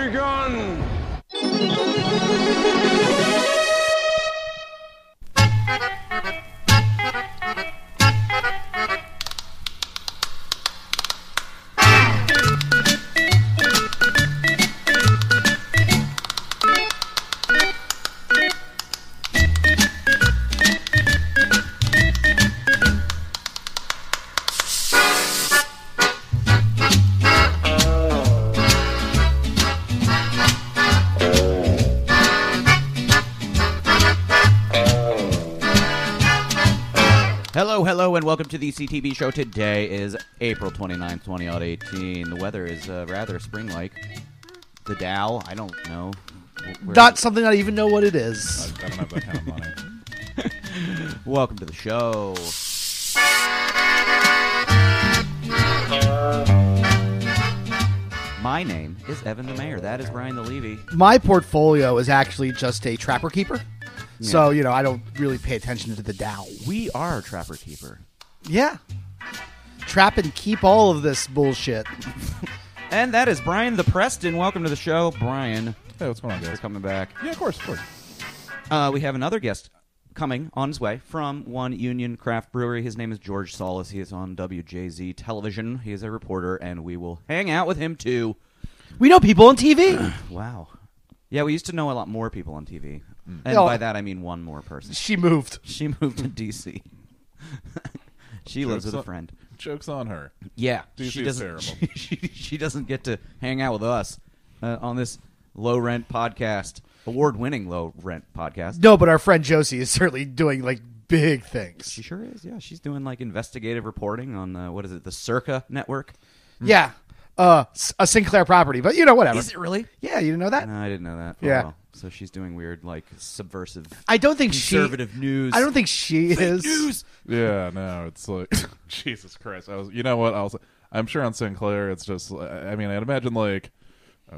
begun! Hello, and welcome to the CTB Show. Today is April 29th, 2018. The weather is rather spring-like. The Dow, I don't know. Not something I even know what it is. I don't have that kind of money. Welcome to the show. My name is Evan the Mayor. That is Brian the Levy. My portfolio is actually just a trapper keeper. Yeah. So, I don't really pay attention to the Dow. We are Trapper Keeper. Yeah. Trap and keep all of this bullshit. And that is Bryan the Preston. Welcome to the show, Brian. Hey, what's going on, guys? You're coming back. Yeah, of course. We have another guest coming on his way from One Union Craft Brewery. His name is George Solis. He is on WJZ television. He is a reporter, and we will hang out with him, too. We know people on TV. Wow. Yeah, we used to know a lot more people on TV. And by that, I mean one more person. She moved. She moved to D.C. She lives with a friend. Joke's on her. Yeah. D.C. is terrible. She doesn't get to hang out with us on this low-rent podcast, award-winning low-rent podcast. No, but our friend Josie is certainly doing, big things. She sure is, yeah. She's doing, investigative reporting on, what is it, the Circa network? Yeah. A Sinclair property, but, whatever. Is it really? Yeah, you didn't know that? No, I didn't know that. Yeah. Well, so she's doing weird, subversive, I don't think conservative news. I don't think she Fake is. news! Yeah, no, it's like Jesus Christ. You know what? I'm sure on Sinclair, it's just. I'd imagine oh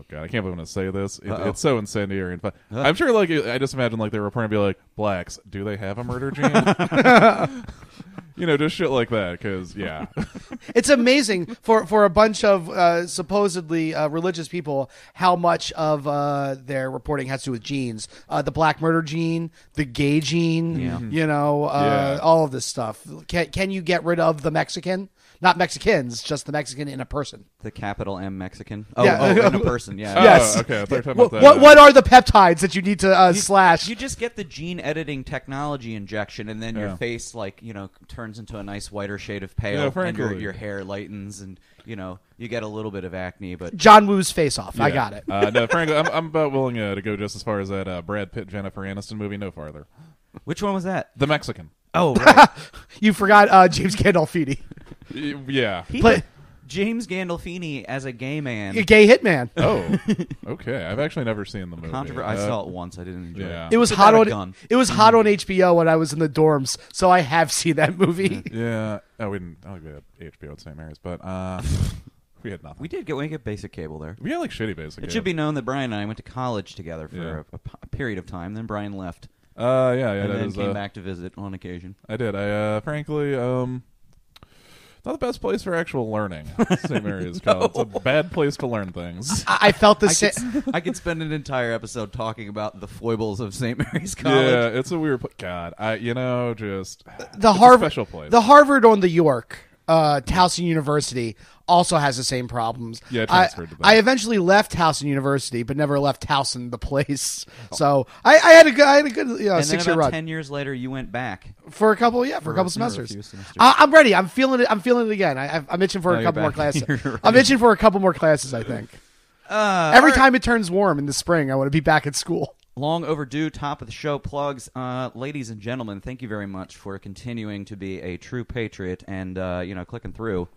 god, I can't believe I'm going to say this. It's so incendiary and fun. I'm sure I just imagine they're reporting to be like, blacks, do they have a murder gene? Just shit like that. Because yeah, It's amazing for a bunch of supposedly religious people how much of their reporting has to do with genes. The black murder gene, the gay gene, all of this stuff. Can you get rid of the Mexican? Not Mexicans, just the Mexican in a person. The capital M Mexican? Yeah. In a person, yeah. Yes. Okay, I thought you were talking about that. What are the peptides that you need to slash? You just get the gene editing technology injection, and then your face, turns into a nice whiter shade of pale, and frankly. your hair lightens, and you get a little bit of acne. But John Woo's face off. Yeah. I got it. No, frankly, I'm about willing to go just as far as that Brad Pitt Jennifer Aniston movie. No farther. which one was that? The Mexican. Oh, right. You forgot James Gandolfini. Yeah. He put James Gandolfini as a gay man. A gay hitman. Oh, okay. I've actually never seen the movie. I saw it once. I didn't enjoy it. It was Put hot that on. a gun. It was hot on HBO when I was in the dorms, so I have seen that movie. Yeah. Oh, we didn't. I don't think we had HBO at St. Mary's, but we had nothing. We get basic cable there. We had shitty basic. It should be known that Brian and I went to college together for a period of time. Then Brian left. Yeah. And that then is, came back to visit on occasion. I did. Frankly, not the best place for actual learning. St. Mary's College. It's a bad place to learn things. I felt the same. I could spend an entire episode talking about the foibles of St. Mary's College. Yeah, it's a weird. God, just The it's Harvard, a special place. the Harvard on the York, Towson University also has the same problems. Yeah, I transferred to that. I eventually left Towson University, but never left Towson the place. So I had a good And then 6-year about run 10 years later, you went back. for a couple a semesters. few semesters. I'm ready. I'm feeling it. I'm feeling it again. I'm itching for Oh, a you're couple more back. classes. You're right. I'm itching for a couple more classes. I think every time it turns warm in the spring, I want to be back at school. Long overdue top of the show plugs. Ladies and gentlemen, thank you very much for continuing to be a true patriot and, clicking through.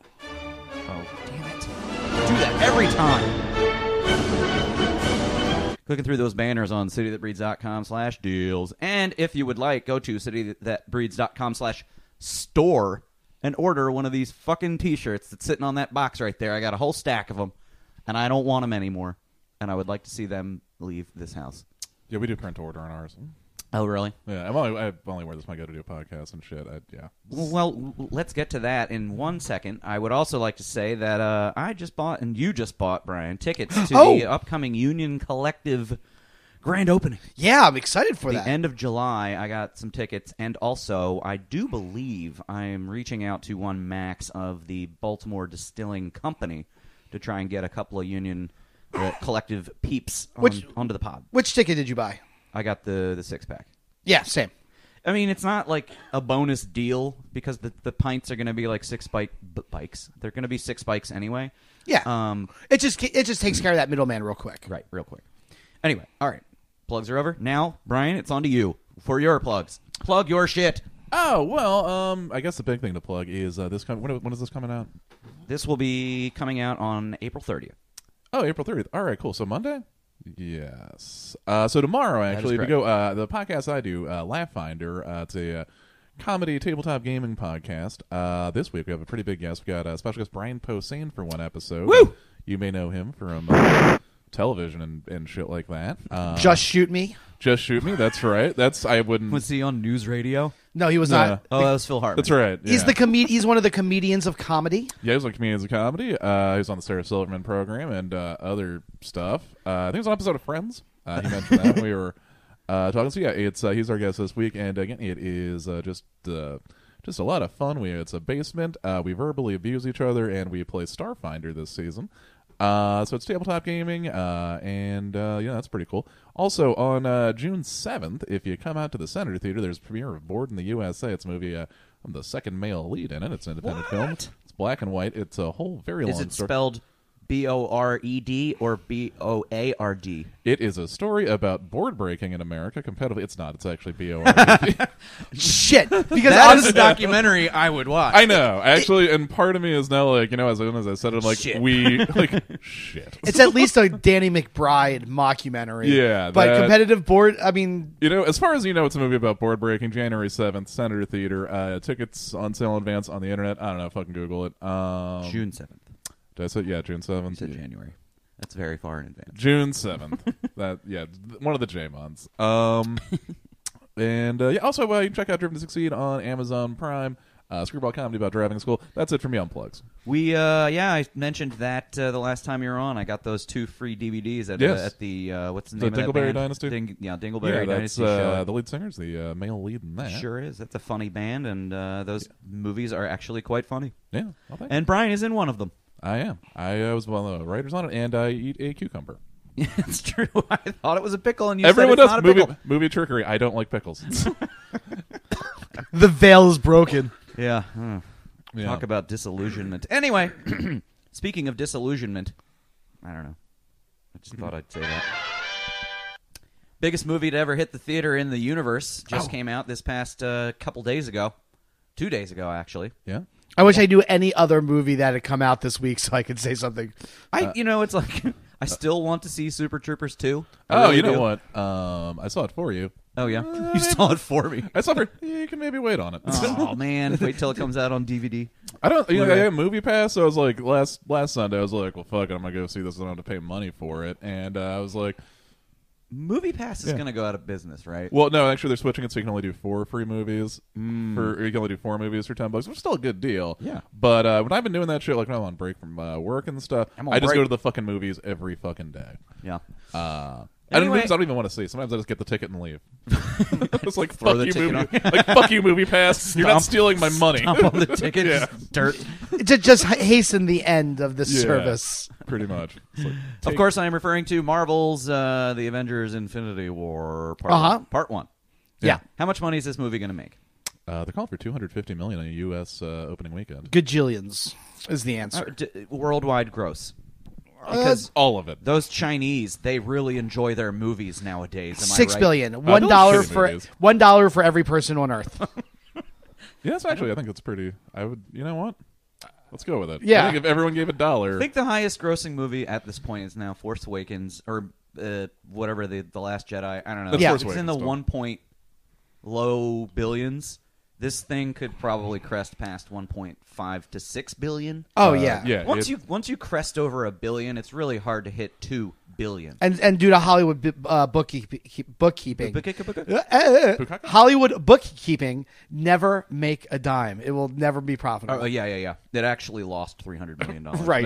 Oh, damn it. Do that every time. Clicking through those banners on citythatbreeds.com/deals. And if you would like, go to citythatbreeds.com/store and order one of these fucking t-shirts that's sitting on that box right there. I got a whole stack of them, and I don't want them anymore. And I would like to see them leave this house. Yeah, we do print to order on ours. Oh, really? Yeah, I've only wear this when I go to do a podcast and shit. Yeah. Well, let's get to that in 1 second. I would also like to say that I just bought, and you just bought, Brian, tickets to the upcoming Union Collective grand opening. Yeah, I'm excited for that. The end of July, I got some tickets, and also I do believe I am reaching out to one Max of the Baltimore Distilling Company to try and get a couple of Union Collective peeps onto the pod. Which ticket did you buy? I got the 6-pack. Yeah, same. I mean, it's not like a bonus deal because the pints are going to be like 6 bikes. They're going to be 6 bikes anyway. Yeah. It just takes care of that middleman real quick. Right, real quick. Anyway, all right. Plugs are over. Now, Brian, it's on to you for your plugs. Plug your shit. Oh, well, I guess the big thing to plug is when is this coming out? This will be coming out on April 30th. Oh, April 30th. All right, cool. So Monday? Yes. So tomorrow, actually, if you go, the podcast I do, Laughfinder, it's a comedy tabletop gaming podcast. This week we have a pretty big guest. We got special guest Bryan Preston for one episode. Woo! You may know him from television and shit like that. Just Shoot Me. Just Shoot Me. That's right. I wouldn't. Was he on news radio? No, he was not. Oh, that was Phil Hartman. That's right. Yeah. He's one of the comedians of comedy. Yeah, he's on Comedians of Comedy. He was on the Sarah Silverman program and other stuff. I think it was an episode of Friends. He mentioned that when we were talking. So yeah, he's our guest this week, and again, it is just a lot of fun. It's a basement. We verbally abuse each other, and we play Starfinder this season. So it's tabletop gaming, and yeah, that's pretty cool. Also, on June 7th, if you come out to the Senator Theater, there's a premiere of Born in the USA. It's a movie, I'm the second male lead in it. It's an independent film. It's black and white. It's a whole very long story. Is it spelled B-O-R-E-D or B-O-A-R-D? It is a story about board breaking in America competitively. It's not. It's actually B-O-R-E-D. Shit. Because that is a documentary I would watch. I know. Actually, and part of me is now like, as soon as I said it, I'm like, shit. Shit. It's at least a Danny McBride mockumentary. Yeah. But competitive board, I mean... as far as it's a movie about board breaking, January 7th, Senator Theater. Tickets on sale in advance on the internet. I don't know. Fucking Google it. June 7th. Did I say? Yeah, June 7th. You said January. That's very far in advance. June 7th. One of the J months. And also you can check out Driven to Succeed on Amazon Prime. Screwball comedy about driving school. That's it for me on plugs. I mentioned that the last time you were on. I got those 2 free DVDs at the what's the name of that Dingleberry band? Dynasty. Dingleberry Dynasty show. The lead singer's the male lead in that. Sure is. That's a funny band, and those movies are actually quite funny. Yeah, I'll thank and Brian is in one of them. I am. I was one of the writers on it, and I eat a cucumber. Yeah, it's true. I thought it was a pickle, and you Everyone said it's does. not a pickle. Movie trickery. I don't like pickles. The veil is broken. Yeah. Yeah. Talk about disillusionment. Anyway, speaking of disillusionment, I don't know. I just thought I'd say that. Biggest movie to ever hit the theater in the universe just came out this past couple days ago. 2 days ago, actually. Yeah. I wish I knew any other movie that had come out this week so I could say something. It's like I still want to see Super Troopers 2. You know what? I saw it for you. Oh, yeah? You saw it for me. I saw it for you. Can maybe wait on it. Oh, man. Wait till it comes out on DVD. I don't. I had a movie pass, so I was like, last Sunday, I was like, well, fuck it, I'm gonna go see this. I don't have to pay money for it, and I was like, Movie Pass is gonna go out of business, right? Well, no, actually, they're switching it so you can only do 4 free movies or you can only do 4 movies for $10, which is still a good deal. Yeah. But when I've been doing that shit, like when I'm on break from work and stuff, I just go to the fucking movies every fucking day. Yeah. Movies I don't even want to see. Sometimes I just get the ticket and leave. It's like, fuck the you, ticket movie. Fuck you, Movie Pass. You're not stealing my money. Stomp on the ticket. Yeah. Dirt. To just hasten the end of the service. Pretty much. Like, Of course, I am referring to Marvel's The Avengers Infinity War Part 1. Yeah. How much money is this movie going to make? they're calling for $250 million in a U.S. Opening weekend. Gajillions is the answer. Worldwide gross. Because all of it. Those Chinese, they really enjoy their movies nowadays. Am I $6 right? billion. $1 $1 for every person on Earth. Yes, actually, I think it's pretty. I would. You know what? Let's go with it. Yeah. I think if everyone gave $1, I think the highest grossing movie at this point is now Force Awakens or whatever the Last Jedi. I don't know. That's Force It's Awakens in the still. 1 point low billions. This thing could probably crest past 1.5 to 6 billion. Oh, yeah. Yeah. Once you crest over $1 billion, it's really hard to hit $2 billion. And due to Hollywood bookkeeping, Bukaka? Hollywood bookkeeping never make a dime. It will never be profitable. Oh, yeah. It actually lost $300 million. Right.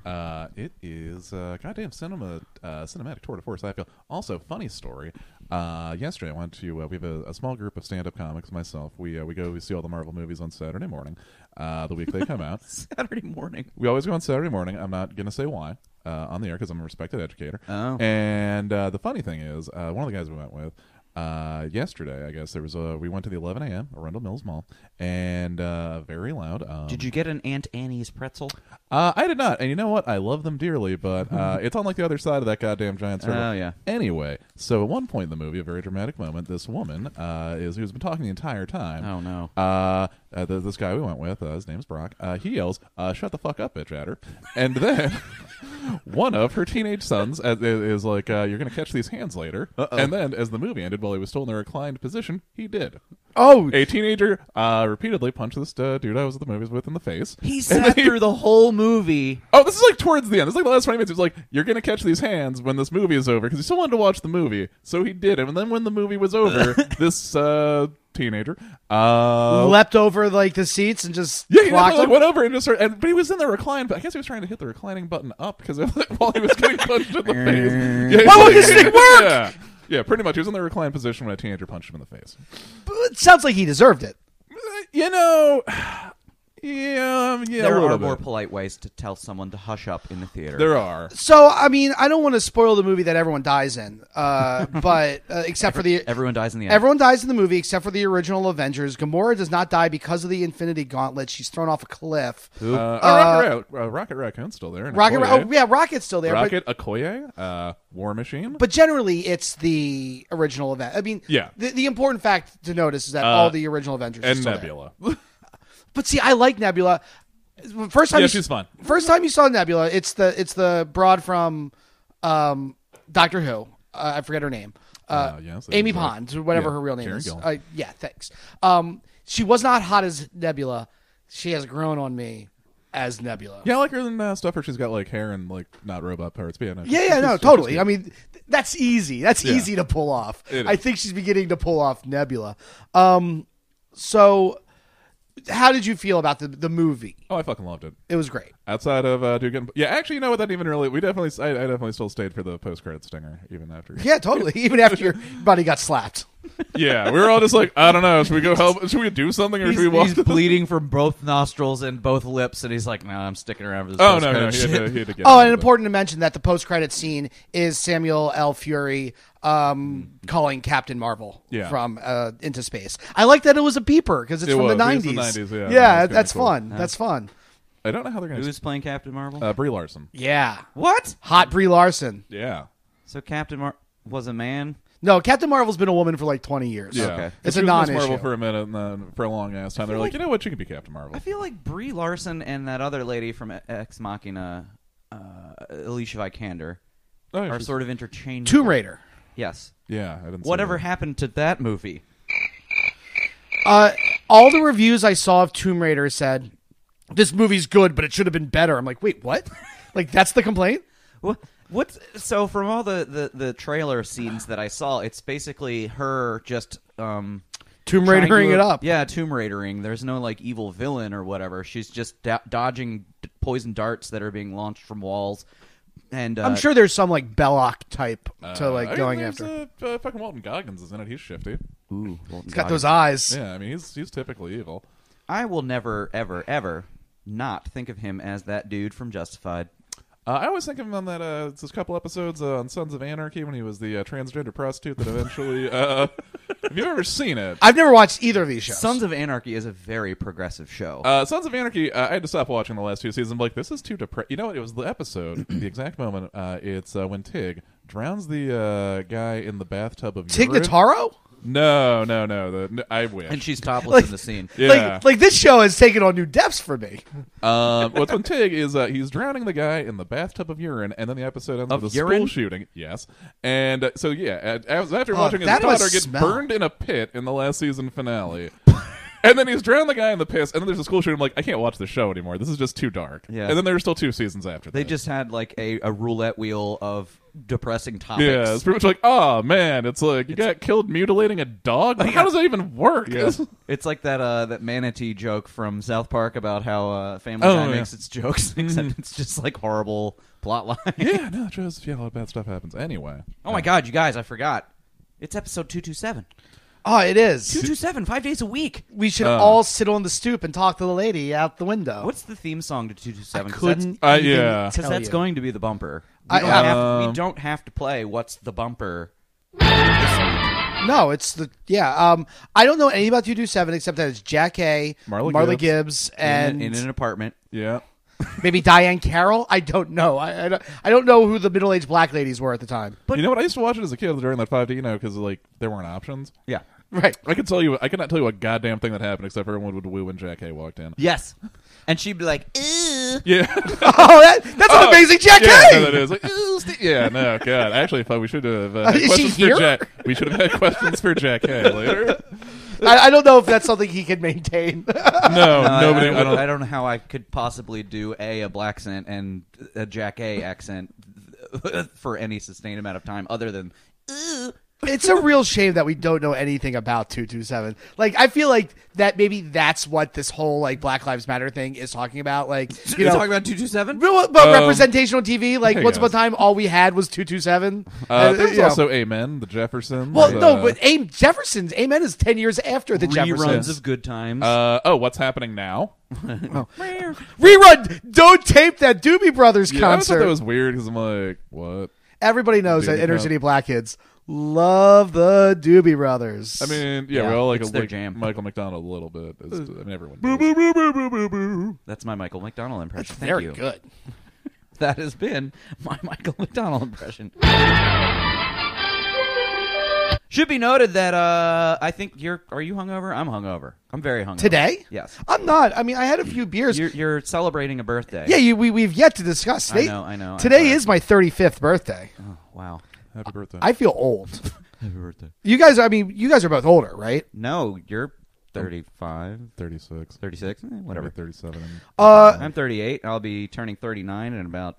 Yeah. It is goddamn cinematic tour de force, I feel. Also, funny story. Yesterday I went to we have a small group of stand-up comics. Myself, we see all the Marvel movies on Saturday morning, the week they come out. Saturday morning. We always go on Saturday morning. I'm not gonna say why on the air because I'm a respected educator. Oh. And the funny thing is, one of the guys we went with yesterday, I guess there was we went to the 11 a.m. Arundel Mills Mall, and very loud. Did you get an Aunt Annie's pretzel? I did not, and you know what? I love them dearly, but it's on like the other side of that goddamn giant circle. Oh yeah. Anyway, so at one point in the movie, a very dramatic moment, this woman who's been talking the entire time. Oh no. This guy we went with, his name's Brock. He yells, "Shut the fuck up, bitch!" at her, and then one of her teenage sons is like, "You're gonna catch these hands later." Uh-oh. And then, as the movie ended, while he was still in a reclined position, he did. Oh, A teenager repeatedly punched this dude I was at the movies with in the face. He sat through the whole movie. Oh, this is like towards the end. This is like the last 20 minutes. He was like, "You're going to catch these hands when this movie is over," because he still wanted to watch the movie. So he did it. And then when the movie was over, this teenager leapt over like the seats and just he clocked him. went over and just started, but he was in the recline. But I guess he was trying to hit the reclining button up because while he was getting punched in the face. Yeah, Why would this thing work? Yeah, pretty much. He was in the recline position when a teenager punched him in the face. It sounds like he deserved it. You know, yeah. There a little are bit. more polite ways to tell someone to hush up in the theater. There are. So, I mean, I don't want to spoil the movie that everyone dies in, but except for the Everyone dies in the end. everyone dies in the movie except for the original Avengers. Gamora does not die because of the Infinity Gauntlet. She's thrown off a cliff. Rocket Raccoon's still there. and Okoye. Rocket's still there. Rocket, Okoye, War Machine. But generally, it's the original event. I mean, Yeah. the important fact to notice is that all the original Avengers are and still Nebula. there. But see, I like Nebula. First time, She's fun. First time you saw Nebula, it's the broad from Doctor Who. I forget her name. Yes, Amy Pond, whatever her real name Karen is. Gillan. Yeah, thanks. She was not hot as Nebula. She has grown on me as Nebula. Yeah, I like her in stuff where she's got like hair and like not robot parts. But No, totally. I mean, that's easy. That's Yeah. easy to pull off. It I is. think she's beginning to pull off Nebula. So, how did you feel about the movie? Oh, I fucking loved it. It was great. Outside of dude getting, yeah, actually, you know what? That even really, I definitely still stayed for the post-credit stinger even after. Yeah, totally. Even after your buddy got slapped. Yeah, we were all just like, I don't know. Should we go help? Should we do something or should we walk? He's bleeding from both nostrils and both lips, and he's like, "No, I'm sticking around for this." Oh no, post-credit he shit." had to get. Oh, out and of it. important to mention that the post-credit scene is Samuel L. Fury calling Captain Marvel from into space. I like that it was a beeper because it's from the 90s. It was the 90s, yeah. Yeah, That's that's kinda cool. fun. That's fun. I don't know how they're going Who's to. playing Captain Marvel? Brie Larson. Yeah. What? Hot Brie Larson. Yeah. So Captain was a man? No, Captain Marvel's been a woman for like 20 years. Yeah. Okay. It's She a was Miss non-issue. Marvel for a minute, and then for a long ass time, they're like, you know what? She can be Captain Marvel. I feel like Brie Larson and that other lady from Ex Machina, Alicia Vikander, Oh, yeah, are she's- sort of interchangeable. Tomb Raider. Yes. Yeah, I didn't. see Whatever that. happened to that movie? All the reviews I saw of Tomb Raider said, this movie's good, but it should have been better. I'm like, wait, what? Like, that's the complaint? What? So from all the trailer scenes that I saw, it's basically her just Tomb trying Raidering to- it up. Yeah, Tomb Raidering. There's no like evil villain or whatever. She's just dodging poison darts that are being launched from walls. And I'm sure there's some like Belloc type to like going there's, after. fucking Walton Goggins is in it. He's shifty. Ooh, He's got those eyes. Yeah, I mean he's typically evil. I will never, ever, ever not think of him as that dude from Justified. I always think of him on that it's a couple episodes on Sons of Anarchy when he was the transgender prostitute that eventually. Have you ever seen it? I've never watched either of these shows. Sons of Anarchy is a very progressive show. Sons of Anarchy. I had to stop watching the last 2 seasons. I'm like, this is too depressing. You know what? It was the episode, the exact moment. It's when Tig drowns the guy in the bathtub of Tig urine. Notaro? No. I wish. and she's topless Like- in the scene. Yeah. Like this show has taken on new depths for me. What's when Tig is he's drowning the guy in the bathtub of urine, and then the episode ends Of with a urine? school shooting. Yes, and after watching his that daughter must get smell. burned in a pit in the last season finale, And then he's drowning the guy in the piss, and then there's a school shooting. I'm like, I can't watch the show anymore. This is just too dark. Yeah. And then there were still 2 seasons after that. They just had like a roulette wheel of depressing topics. Yeah, it's pretty much like, oh man, it's like you got killed mutilating a dog. Like, how does that even work? Yeah. It's like that manatee joke from South Park about how Family Guy makes its jokes, except it's just like horrible plot line. Yeah, no, just a lot of bad stuff happens. Anyway. Oh my God, you guys, I forgot. It's episode 227. Oh, it is. 227, 5 days a week. We should all sit on the stoop and talk to the lady out the window. What's the theme song to 227? Yeah. Because that's going to be the bumper. We don't have to play What's the Bumper this week. No, it's the I don't know anything about 227 except that it's Jack A, Marla Gibbs, and in an apartment. Yeah. Maybe Diane Carroll. I don't know. I don't know who the middle-aged black ladies were at the time. But you know what? I used to watch it as a kid during that 5D, because like there weren't options. Yeah. Right. I could not tell you a goddamn thing that happened except for everyone would woo when Jack A walked in. Yes. And she'd be like, ew. Yeah. That's an amazing Jack A. Yeah, no, that is. Like, yeah, no, God. Actually, I thought we should have had questions for Jack. We should have had questions for Jack A later. I don't know if that's something he can maintain. No, nobody. I don't know how I could possibly do a black accent and a Jack A accent for any sustained amount of time other than, ew. It's a real shame that we don't know anything about 227. Like, I feel like that maybe that's what this whole like Black Lives Matter thing is talking about. Like, you're talking about 227, but representation on TV. Like, once upon a time, all we had was 227. There's also Amen, the Jeffersons. Well, no, but Jeffersons. Amen is 10 years after the Jeffersons. Reruns of Good Times. What's happening now? Rerun. Don't tape that Doobie Brothers concert. I thought that was weird because I'm like, what? Everybody knows that inner city black kids love the Doobie Brothers. I mean, we all like their jam. Michael McDonald a little bit. I mean, everyone does. That's my Michael McDonald impression. That's very good. That has been my Michael McDonald impression. Should be noted that I think are you hungover? I'm hungover. I'm very hungover. Today? Yes. I'm not. I mean, I had a few beers. You're celebrating a birthday. Yeah, we've yet to discuss. I know. Today is my 35th birthday. Oh, wow. Happy birthday. I feel old. Happy birthday. You guys are both older, right? No, you're 35. 36. 36? Whatever. 37. I'm 38. I'll be turning 39 in about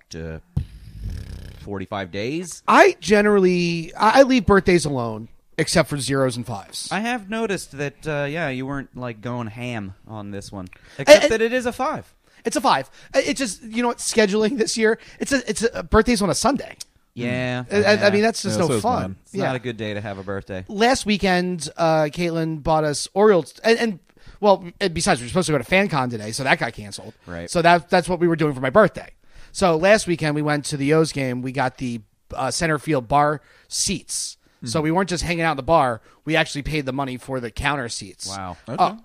45 days. I leave birthdays alone, except for 0s and 5s. I have noticed that, you weren't like going ham on this one, except that it is a 5. It's a 5. It's just, you know what, scheduling this year, it's a birthday's on a Sunday. Yeah. I mean, that's just no fun. It's not a good day to have a birthday. Last weekend, Caitlin bought us Orioles, and besides, we were supposed to go to FanCon today, so that got canceled. Right. So that's what we were doing for my birthday. So last weekend, we went to the O's game. We got the center field bar seats. Mm-hmm. So we weren't just hanging out in the bar. We actually paid the money for the counter seats. Wow. Okay.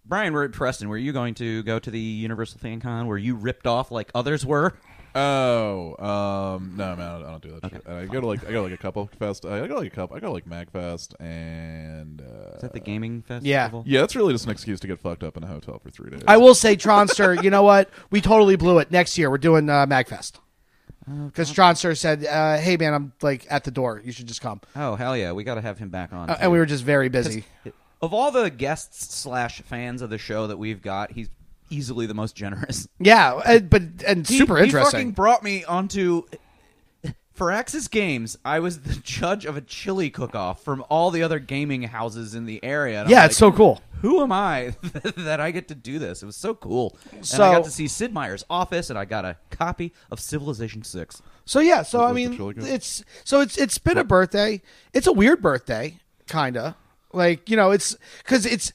Brian Preston, were you going to go to the Universal Fan Con where you ripped off like others were? No, man, I don't do that. Okay. Shit. I go to like a couple fest. I go like MagFest and. Is that the gaming festival? Yeah, that's really just an excuse to get fucked up in a hotel for 3 days. I will say, Tronster, you know what? We totally blew it. Next year, we're doing MagFest. Because Tronster said, hey, man, I'm like at the door. You should just come. Oh, hell yeah. We got to have him back on. And we were just very busy. Of all the guests / fans of the show that we've got, he's easily the most generous. Yeah, and super interesting. He fucking brought me onto... For Axis Games, I was the judge of a chili cook-off from all the other gaming houses in the area. Yeah, it's so cool. Who am I that I get to do this? It was so cool. And I got to see Sid Meier's office, and I got a copy of Civilization 6. So yeah, I mean, it's been a birthday. It's a weird birthday, kinda. Like, you know, it's because it's.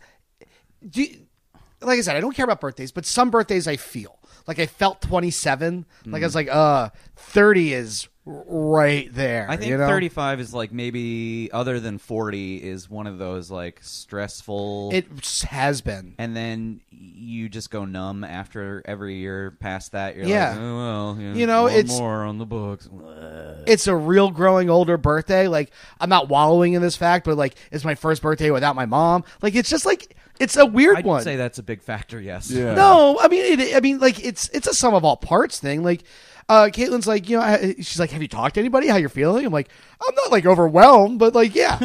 Like I said, I don't care about birthdays, but some birthdays I feel like I felt 27. Like I was like, 30 is right there. I think 35 is like maybe other than 40 is one of those like stressful. It has been. And then you just go numb after every year past that. You're like, oh, well, you know, it's more on the books. It's a real growing older birthday. Like, I'm not wallowing in this fact, but like, it's my first birthday without my mom. Like, it's just like, it's a weird one. I'd say that's a big factor, yes. Yeah. No, I mean, like, it's a sum of all parts thing. Like, Caitlin's like, you know, she's like, have you talked to anybody? How you're feeling? I'm like, I'm not like overwhelmed, but like, yeah.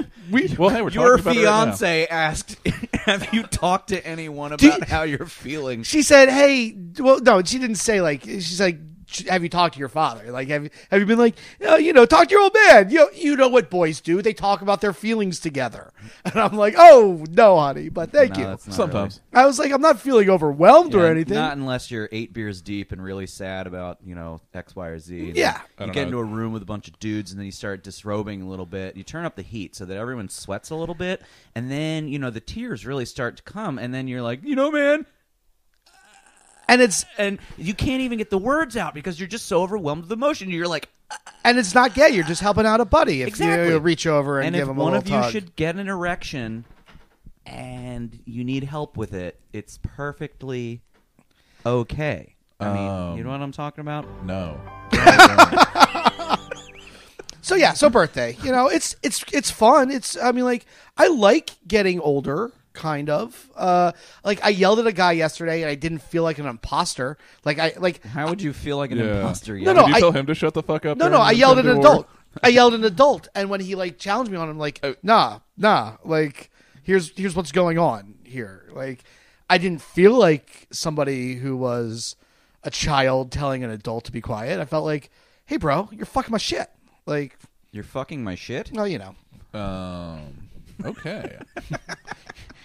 Well, hey, we're your fiance asked Have you talked to anyone about how you're feeling? She said, "Hey, well, no, she didn't say like. She's like, have you talked to your father? Like, have you been like, talk to your old man? You know what boys do? They talk about their feelings together." And I'm like, "Oh no, honey, but thank you." Sometimes I was like, "I'm not feeling overwhelmed or anything." Not unless you're 8 beers deep and really sad about X, Y, or Z. Yeah, you get into a room with a bunch of dudes, and then you start disrobing a little bit. You turn up the heat so that everyone sweats a little bit, and then the tears really start to come, and then you're like, man. And you can't even get the words out because you're just so overwhelmed with emotion. You're like, and it's not gay. You're just helping out a buddy if exactly. you reach over and give him a little tug. And if one of you should get an erection and you need help with it, it's perfectly okay. I mean, you know what I'm talking about? No. So birthday. It's fun. I like getting older. Kind of. I yelled at a guy yesterday, and I didn't feel like an imposter. How would you feel like an imposter? No, Did you tell him to shut the fuck up? No. I yelled at an adult. I yelled at an adult, and when he challenged me on, I'm like, nah. Here's what's going on here. I didn't feel like somebody who was a child telling an adult to be quiet. I felt like, hey, bro, you're fucking my shit. You're fucking my shit? No, Okay.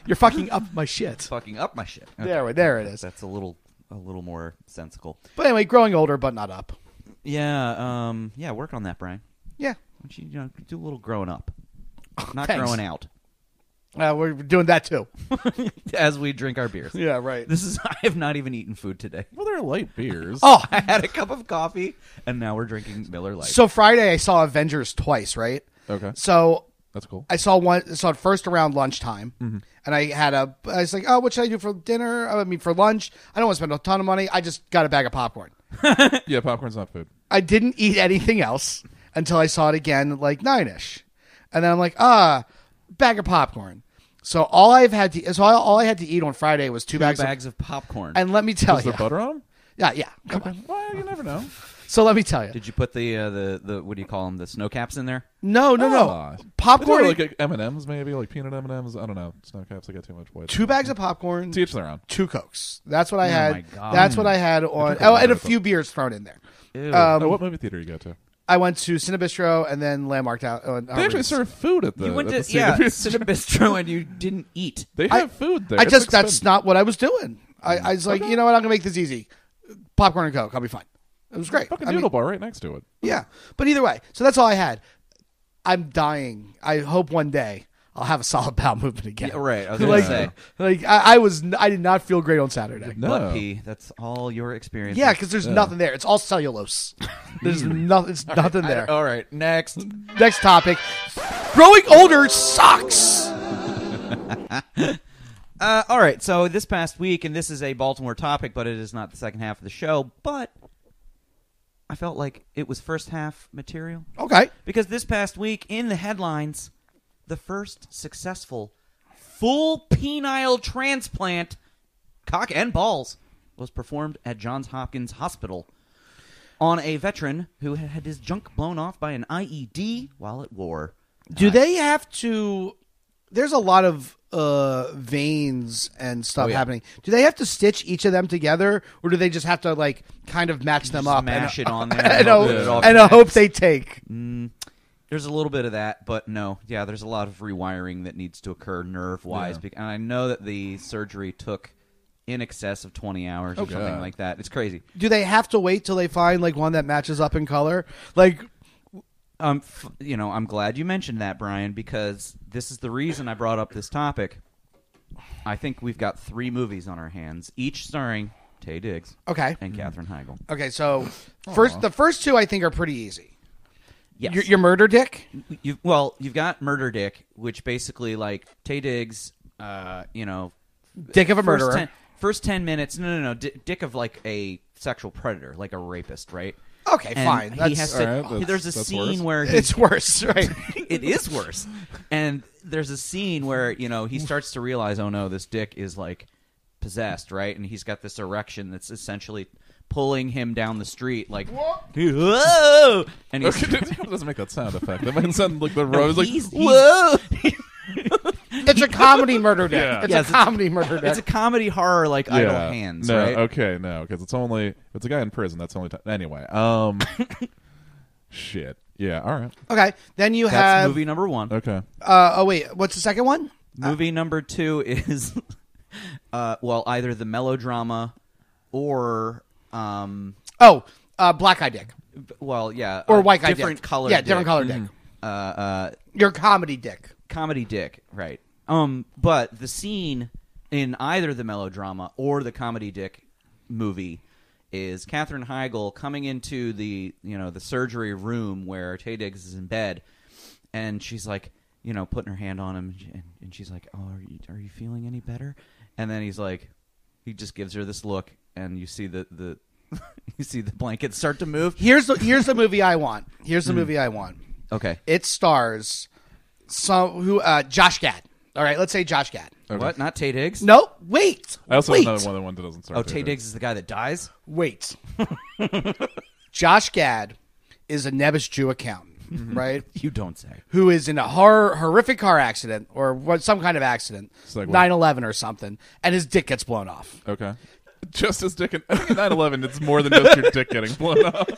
You're fucking up my shit. Fucking up my shit. Okay. There it is. That's a little more sensical. But anyway, growing older, but not up. Yeah. Work on that, Brian. Yeah. Why don't you do a little growing up, not Thanks. growing out. We're doing that too. As we drink our beers. Yeah, right. I have not even eaten food today. Well, they're light beers. Oh, I had a cup of coffee, and now we're drinking Miller Lite. So Friday I saw Avengers twice, right? Okay. So that's cool. I saw it first around lunchtime, and I was like, oh, what should I do for dinner? For lunch. I don't want to spend a ton of money. I just got a bag of popcorn. Yeah, popcorn's not food. I didn't eat anything else until I saw it again at 9-ish. And then I'm like, bag of popcorn. So all I had to eat on Friday was two bags of popcorn. And let me tell you. Was there butter on them? Yeah. Come on. Well, you never know. So let me tell you. Did you put the what do you call them, the snow caps in there? No. Popcorn. Like M&Ms maybe, like peanut M&Ms. I don't know. Snow caps. I got too much white. 2 bags of popcorn. To each their own. 2 Cokes. That's what I had. My God. That's what I had on. Oh, and a few beers thrown in there. What movie theater you go to? I went to Cinebistro and then Landmark down. They actually serve food at the. You went to Cinebistro and you didn't eat. They have food there. That's not what I was doing. I was like, you know what? I'm gonna make this easy. Popcorn and Coke. I'll be fine. It was great. Fucking noodle bar right next to it. Yeah, but either way, so that's all I had. I'm dying. I hope one day I'll have a solid bowel movement again. Yeah, right. I was gonna say. I did not feel great on Saturday. No. Butt pee. That's all your experience. Yeah, because there's nothing there. It's all cellulose. There's nothing. It's nothing there. All right. Next topic. Growing older sucks. All right. So this past week, and this is a Baltimore topic, but it is not the second half of the show. But I felt like it was first half material. Okay. Because this past week, in the headlines, the first successful full penile transplant, cock and balls, was performed at Johns Hopkins Hospital on a veteran who had his junk blown off by an IED while at war. Do they have to... There's a lot of veins and stuff happening. Do they have to stitch each of them together, or do they just have to kind of match them up, mash it on there, and hope they take? There's a little bit of that, but no. Yeah, there's a lot of rewiring that needs to occur nerve-wise. Yeah. And I know that the surgery took in excess of 20 hours or something like that. It's crazy. Do they have to wait till they find one that matches up in color? I'm glad you mentioned that, Brian, because this is the reason I brought up this topic. I think we've got 3 movies on our hands, each starring Taye Diggs and Katherine Heigl. Okay, so the first 2 I think are pretty easy. Yes. Your Murder Dick? You've got Murder Dick, which basically, Taye Diggs, Dick of a murderer. First 10 minutes, no, Dick of, a sexual predator, like a rapist, right? Okay, and fine. He has to, there's a scene where... It's worse, right? It is worse. And there's a scene where, he starts to realize, oh, no, this dick is, possessed, right? And he's got this erection that's essentially pulling him down the street, whoa! And it doesn't make that sound effect. That might sound like the rose, whoa! It's a comedy murder dick. Yeah. It's a comedy murder dick. It's a comedy horror like Idle Hands, no, right? Okay, no, because it's a guy in prison. That's the only time. Anyway, shit. Yeah, all right. Okay, then you That's have movie number 1. Okay. oh wait, what's the second one? Movie number 2 is either the melodrama or Black Eye Dick or White Guy different Dick. color. Yeah, different color dick. Your comedy dick. Comedy dick, right? But the scene in either the melodrama or the comedy dick movie is Katherine Heigl coming into the surgery room where Taye Diggs is in bed, and she's like, putting her hand on him, and she's like, "Oh, are you feeling any better?" And then he just gives her this look, and you see the you see the blanket start to move. Here's the movie I want. Here's the movie I want. Okay, it stars Josh Gad. All right, let's say Josh Gad. Okay. what? Not Taye Diggs? No, wait. I also wait. have another one that doesn't start. Oh, Taye Diggs is the guy that dies. Wait. Josh Gad is a nebbish Jew accountant, right? You don't say. Who is in a horrific car accident or some kind of accident, Segue. 9/11 or something, and his dick gets blown off. Okay. Just his dick in 9/11, it's more than just your dick getting blown off.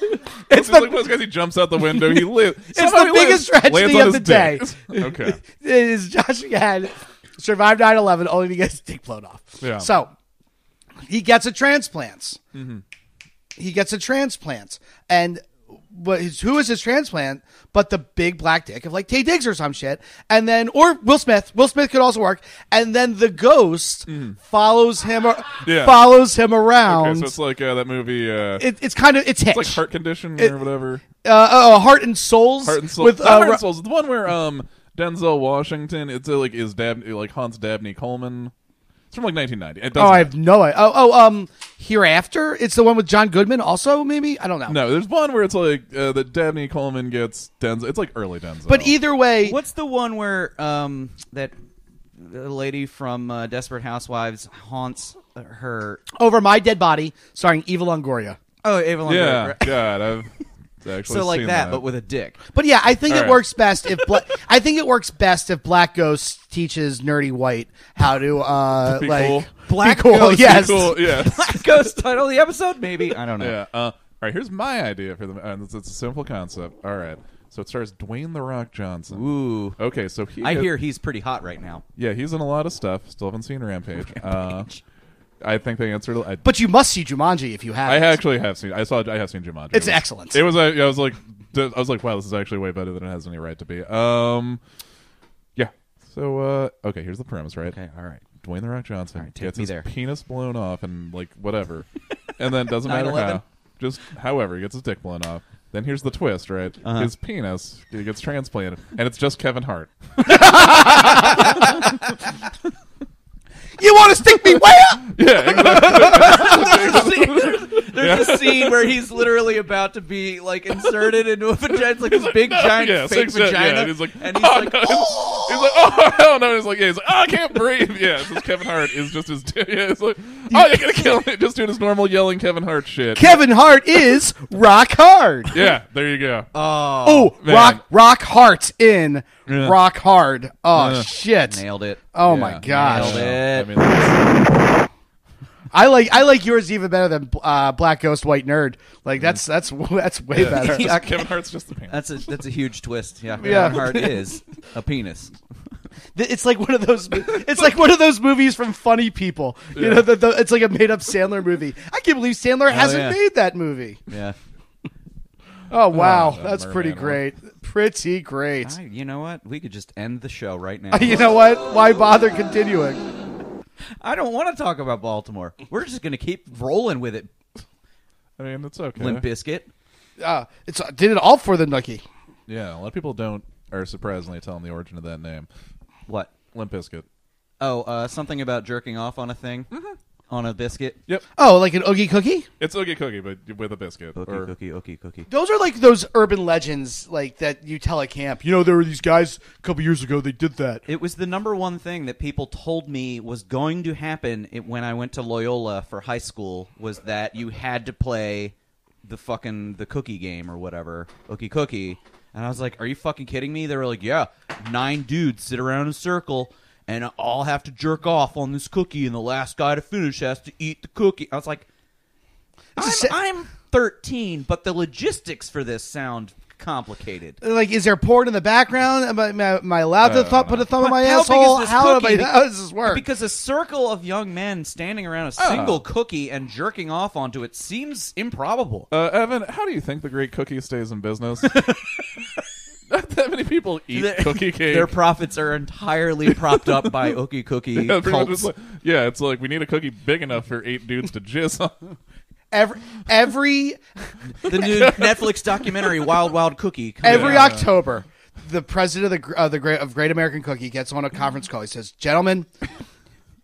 It's like one of those guys, he jumps out the window, he lives. It's the biggest tragedy of the day. Okay. It is Josh Gad survived 9/11 only to get his dick blown off. Yeah. So he gets a transplant. Mm-hmm. He gets a transplant, and who is his transplant? But the big black dick of like Taye Diggs or some shit, and then or Will Smith. Will Smith could also work, and then the ghost follows him. Follows him around. Okay, so it's like that movie. It's kind of it's Hitch. It's like Heart Condition or whatever. Heart and Souls. Heart and Souls. With Heart and Souls. The one where Denzel Washington. It's haunts Dabney Coleman. It's from like 1990. I have no idea. Hereafter? It's the one with John Goodman also, maybe? I don't know. No, there's one where it's like that Dabney Coleman gets Denzel. It's like early Denzel. But either way... What's the one where that lady from Desperate Housewives haunts her... Over My Dead Body, starring Eva Longoria. Oh, Eva Longoria. Yeah, God, I've actually so like seen that, but with a dick. But yeah, I think All it right. works best if I think it works best if Black Ghost teaches Nerdy White how to Be like cool. Black be cool. Ghost, Yes. Be cool, yes. Black Ghost title of the episode? Maybe. I don't know. Yeah. All right, here's my idea for the. It's a simple concept. All right. So it stars Dwayne "The Rock" Johnson. Ooh. Okay, so I hear he's pretty hot right now. Yeah, he's in a lot of stuff. Still haven't seen Rampage. I think they answered. But you must see Jumanji if you I haven't. actually have seen. I have seen Jumanji. It's excellent. It was. I was like, wow, this is actually way better than it has any right to be. Yeah. So okay, here's the premise, right? Okay, all right. Dwayne "The Rock" Johnson All right, take gets me his there. penis blown off and like whatever, and then doesn't matter 9/11? how. Just however, he gets his dick blown off. Then here's the twist, right? His penis gets transplanted, and it's just Kevin Hart. You want to stick me where? Yeah, exactly. There's a scene where he's literally about to be like inserted into a vagina. It's like this big giant Yeah, fake vagina. Yeah, and he's like, and he's like, no. He's like, oh hell no! He's like, yeah, he's like, oh, I can't breathe. Yeah, it's just Kevin Hart is just his. Yeah, it's like, oh, you're gonna kill me. Just doing his normal yelling Kevin Hart shit. Kevin Hart is rock hard. Yeah, there you go. Oh, man. rock heart in Yeah. rock hard. Oh shit! nailed it. Oh Yeah, my gosh! nailed it. I mean, that's- I like yours even better than Black Ghost White Nerd. Like that's way better. Yeah. Kevin Hart's just the penis. That's a huge twist. Yeah, Yeah. Kevin Hart is a penis. It's like one of those. It's like one of those movies from Funny People. You know, it's like a made up Sandler movie. I can't believe Sandler hasn't yeah. made that movie. Yeah. Oh wow, that that's pretty merman great. Pretty great. You know what? We could just end the show right now. You know what? Why bother continuing? I don't want to talk about Baltimore. We're just going to keep rolling with it. I mean, it's okay. Limp Bizkit. It's did it all for the nookie. Yeah, a lot of people are surprised when they tell them the origin of that name. What? Limp Bizkit. Oh, something about jerking off on a thing? On a biscuit? Yep. Oh, like an Oogie Cookie? It's Oogie Cookie, but with a biscuit. Cookie. Those are like those urban legends, like that you tell at camp. You know, there were these guys a couple years ago. They did that. It was the number one thing that people told me was going to happen when I went to Loyola for high school, was that you had to play the cookie game or whatever, Oogie Cookie. And I was like, are you fucking kidding me? They were like, yeah, 9 dudes sit around in a circle, and I'll have to jerk off on this cookie, and the last guy to finish has to eat the cookie. I was like, I'm 13, but the logistics for this sound complicated. Like, is there porn in the background? Am I allowed to put a thumb in my How asshole? big is this How cookie? does this work? Because a circle of young men standing around a single cookie and jerking off onto it seems improbable. Evan, how do you think the Great Cookie stays in business? Not that many people eat cookie cake. Their profits are entirely propped up by Ookie Cookie cults. It's like we need a cookie big enough for 8 dudes to jizz on. Every the new Netflix documentary Wild Wild Cookie. Every October, the president of Great American Cookie gets on a conference call. He says, "Gentlemen,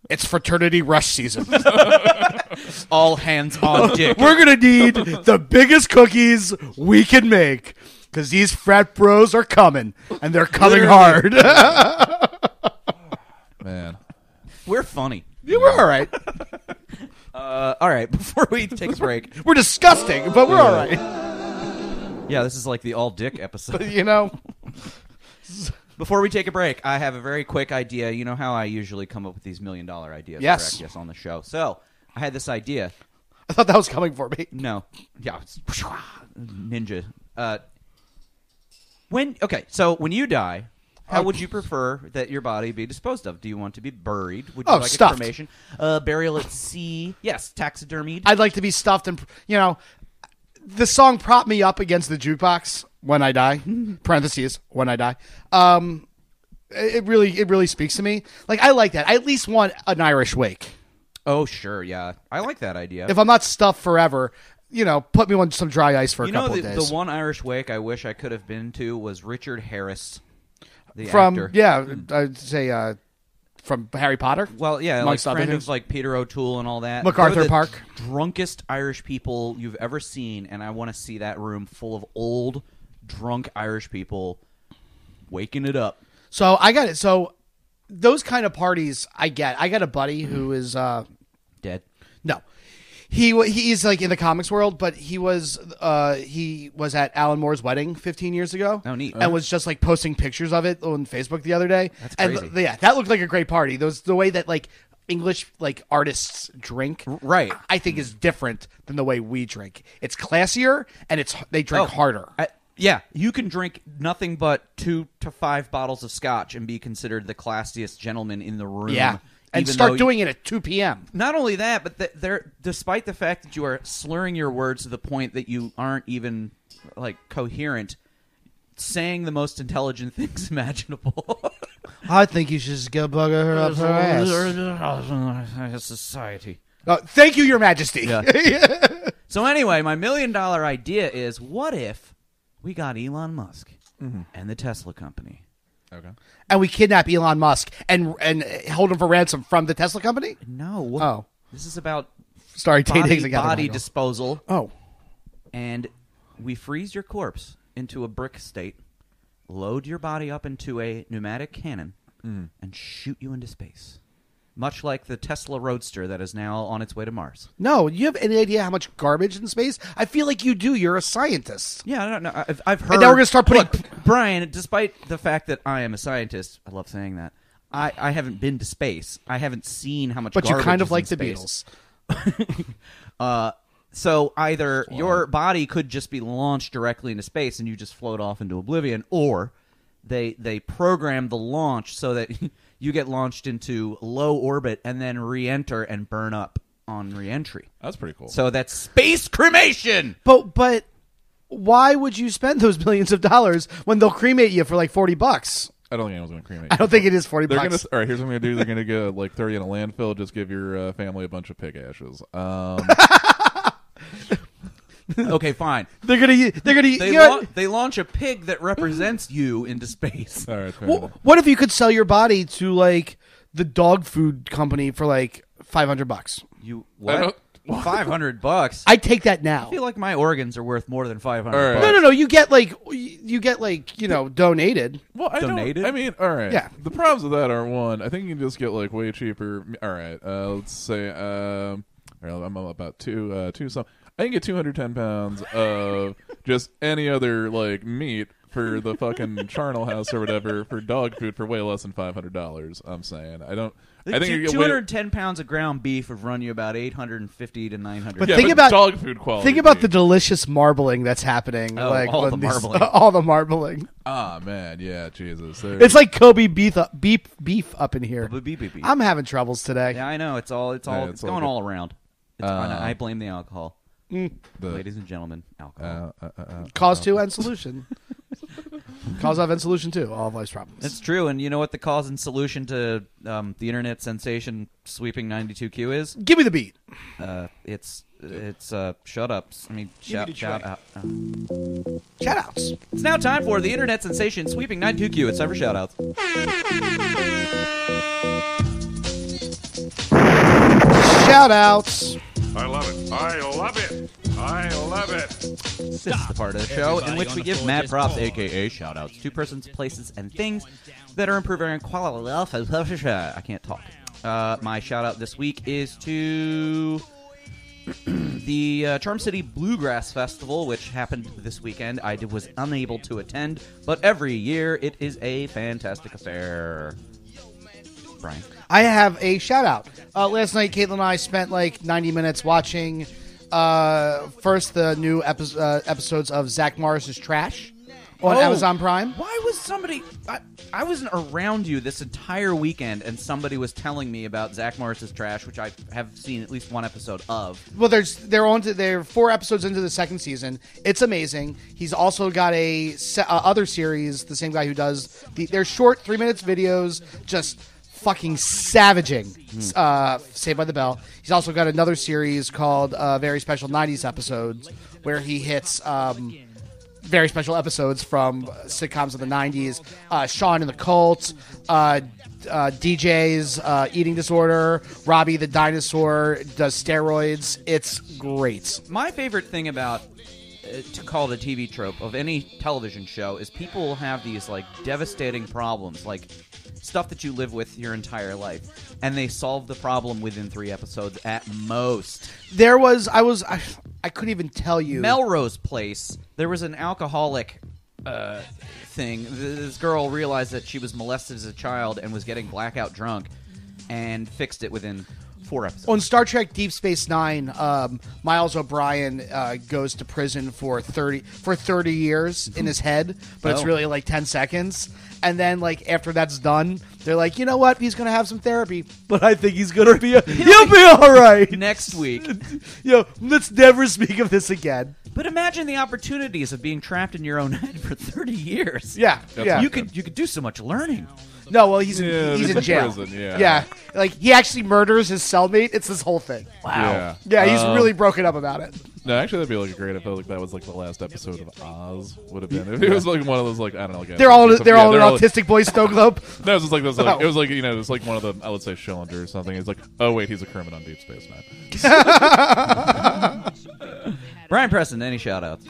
it's fraternity rush season. All hands on dick. We're gonna need the biggest cookies we can make because these frat bros are coming, and they're coming hard." Man, we're funny. Yeah, we're all right. All right, before we take a break. We're disgusting, but we're all right. Yeah, this is like the all dick episode. You know? Before we take a break, I have a very quick idea. You know how I usually come up with these $1 million ideas? Yes. Correct? Yes, on the show. So, I had this idea. I thought that was coming for me. No. Yeah. Ninja. So when you die, how would you prefer that your body be disposed of? Do you want to be buried? Would you like stuffed. a cremation? Burial at sea? Yes, taxidermied. I'd like to be stuffed and, the song prop me up against the jukebox when I die. Parentheses, when I die. It really speaks to me. Like, I like that. I at least want an Irish wake. Oh, sure, yeah. I like that idea. If I'm not stuffed forever, put me on some dry ice for a couple of days. The one Irish wake I wish I could have been to was Richard Harris, the from actor. Yeah, I'd say from Harry Potter. Well, yeah, amongst like other friend things. of like Peter O'Toole and all that. MacArthur They're the Park. Drunkest Irish people you've ever seen, and I want to see that room full of old, drunk Irish people waking it up. So I got it. So those kind of parties, I get. I got a buddy who is Dead. No, he's like in the comics world, but he was at Alan Moore's wedding 15 years ago. Oh, neat. And was just like posting pictures of it on Facebook the other day. That's crazy. And yeah, that looked like a great party. The way that like English like artists drink, right? I think is different than the way we drink. It's classier and they drink harder. Yeah, you can drink nothing but 2 to 5 bottles of scotch and be considered the classiest gentleman in the room. Yeah. And start doing it at 2 p.m. Not only that, but despite the fact that you are slurring your words to the point that you aren't even like coherent, saying the most intelligent things imaginable. I think you should just go bugger her up her ass. Society. Thank you, Your Majesty. Yeah. So anyway, my $1 million idea is: what if we got Elon Musk and the Tesla company? Okay. And we kidnap Elon Musk and hold him for ransom from the Tesla company? No. Oh. This is about body disposal. Oh. And we freeze your corpse into a brick state, load your body up into a pneumatic cannon, and shoot you into space. Much like the Tesla Roadster that is now on its way to Mars. No, you have any idea how much garbage in space? I feel like you do. You're a scientist. Yeah, no, I've heard. And now we're going to start putting... Look, Brian, despite the fact that I am a scientist, I love saying that, I haven't been to space. I haven't seen how much garbage But you kind of is like in the space. Beatles. So either your body could just be launched directly into space and you just float off into oblivion, or they program the launch so that you get launched into low orbit and then re-enter and burn up on re-entry. That's pretty cool. So that's space cremation! But why would you spend those millions of dollars when they'll cremate you for like $40? I don't think anyone's going to cremate. I don't think it is $40. All right, here's what I'm going to do. They're going to go like throw you in a landfill. Just give your family a bunch of pig ashes. Okay, fine. They launch a pig that represents you into space. All right. Fair enough. What if you could sell your body to like the dog food company for like $500? You what? $500? I'd take that now. I feel like my organs are worth more than $500. Right. No. You get donated. Well, Donated? I mean, all right. Yeah. The problems with that are one. I think you can just get like way cheaper. All right. Let's say I'm about two. I can get 210 pounds of just any other like meat for the fucking charnel house or whatever for dog food for way less than $500. I'm saying I think 210 pounds of ground beef would run you about 850 to 900. But yeah, think but about dog food quality. Think about meat. the delicious marbling that's happening. Oh, like all when the these- marbling. all the marbling. Ah man, yeah, Jesus. It's like Kobe beef up in here. Beep, beep, beep. I'm having troubles today. Yeah, I know. It's going good. all around. It's fine. I blame the alcohol. Mm. Ladies and gentlemen, alcohol. Cause 2 and solution. Cause of and solution 2. All of life's problems. It's true, and you know what the cause and solution to the internet sensation sweeping 92Q is? Give me the beat. It's shut ups. I mean, shout out. Shout outs. It's now time for the internet sensation sweeping 92Q. It's time for shout outs. Shout outs. I love it. I love it. I love it. This is the part of the show in which we give mad props, a.k.a. shout-outs, to persons, places, and things that are improving our quality of life. I can't talk. My shout-out this week is to the Charm City Bluegrass Festival, which happened this weekend. I was unable to attend, but every year it is a fantastic affair. Brian? I have a shout out. Last night, Caitlin and I spent like 90 minutes watching first the new episodes of Zach Morris's Trash on Amazon Prime. Why was somebody... I wasn't around you this entire weekend, and somebody was telling me about Zach Morris's Trash, which I have seen at least one episode of. Well, they're 4 episodes into the second season. It's amazing. He's also got a other series, the same guy who does... They're short 3 minutes videos, just... fucking savaging Saved by the Bell. He's also got another series called Very Special 90s Episodes, where he hits very special episodes from sitcoms of the 90s. Sean and the Cult, DJ's Eating Disorder, Robbie the Dinosaur does steroids. It's great. My favorite thing about to call it a TV trope of any television show is people have these like devastating problems, like stuff that you live with your entire life, and they solve the problem within 3 episodes at most. I couldn't even tell you. Melrose Place, there was an alcoholic thing. This girl realized that she was molested as a child and was getting blackout drunk, and fixed it within 4 episodes. On Star Trek Deep Space Nine, Miles O'Brien goes to prison for 30 years in his head, but it's really like 10 seconds. And then, like, after that's done, they're like, you know what? He's going to have some therapy, but I think he's going to be he'll be all right. Next week. Let's never speak of this again. But imagine the opportunities of being trapped in your own head for 30 years. Yeah. You could do so much learning. No, well, he's in jail. Prison, yeah. Like, he actually murders his cellmate. It's this whole thing. Wow. Yeah, he's really broken up about it. No, actually, that'd be like great. I felt like that was like the last episode of Oz would have been. If it was like one of those, like, I don't know. Like, They're all in an autistic boy snow globe. No, it was like this. Like, it was like, it was like one of the, I would say, Schillinger or something. It's like, oh wait, he's a Kermit on Deep Space Nine. Bryan Preston, any shout-outs?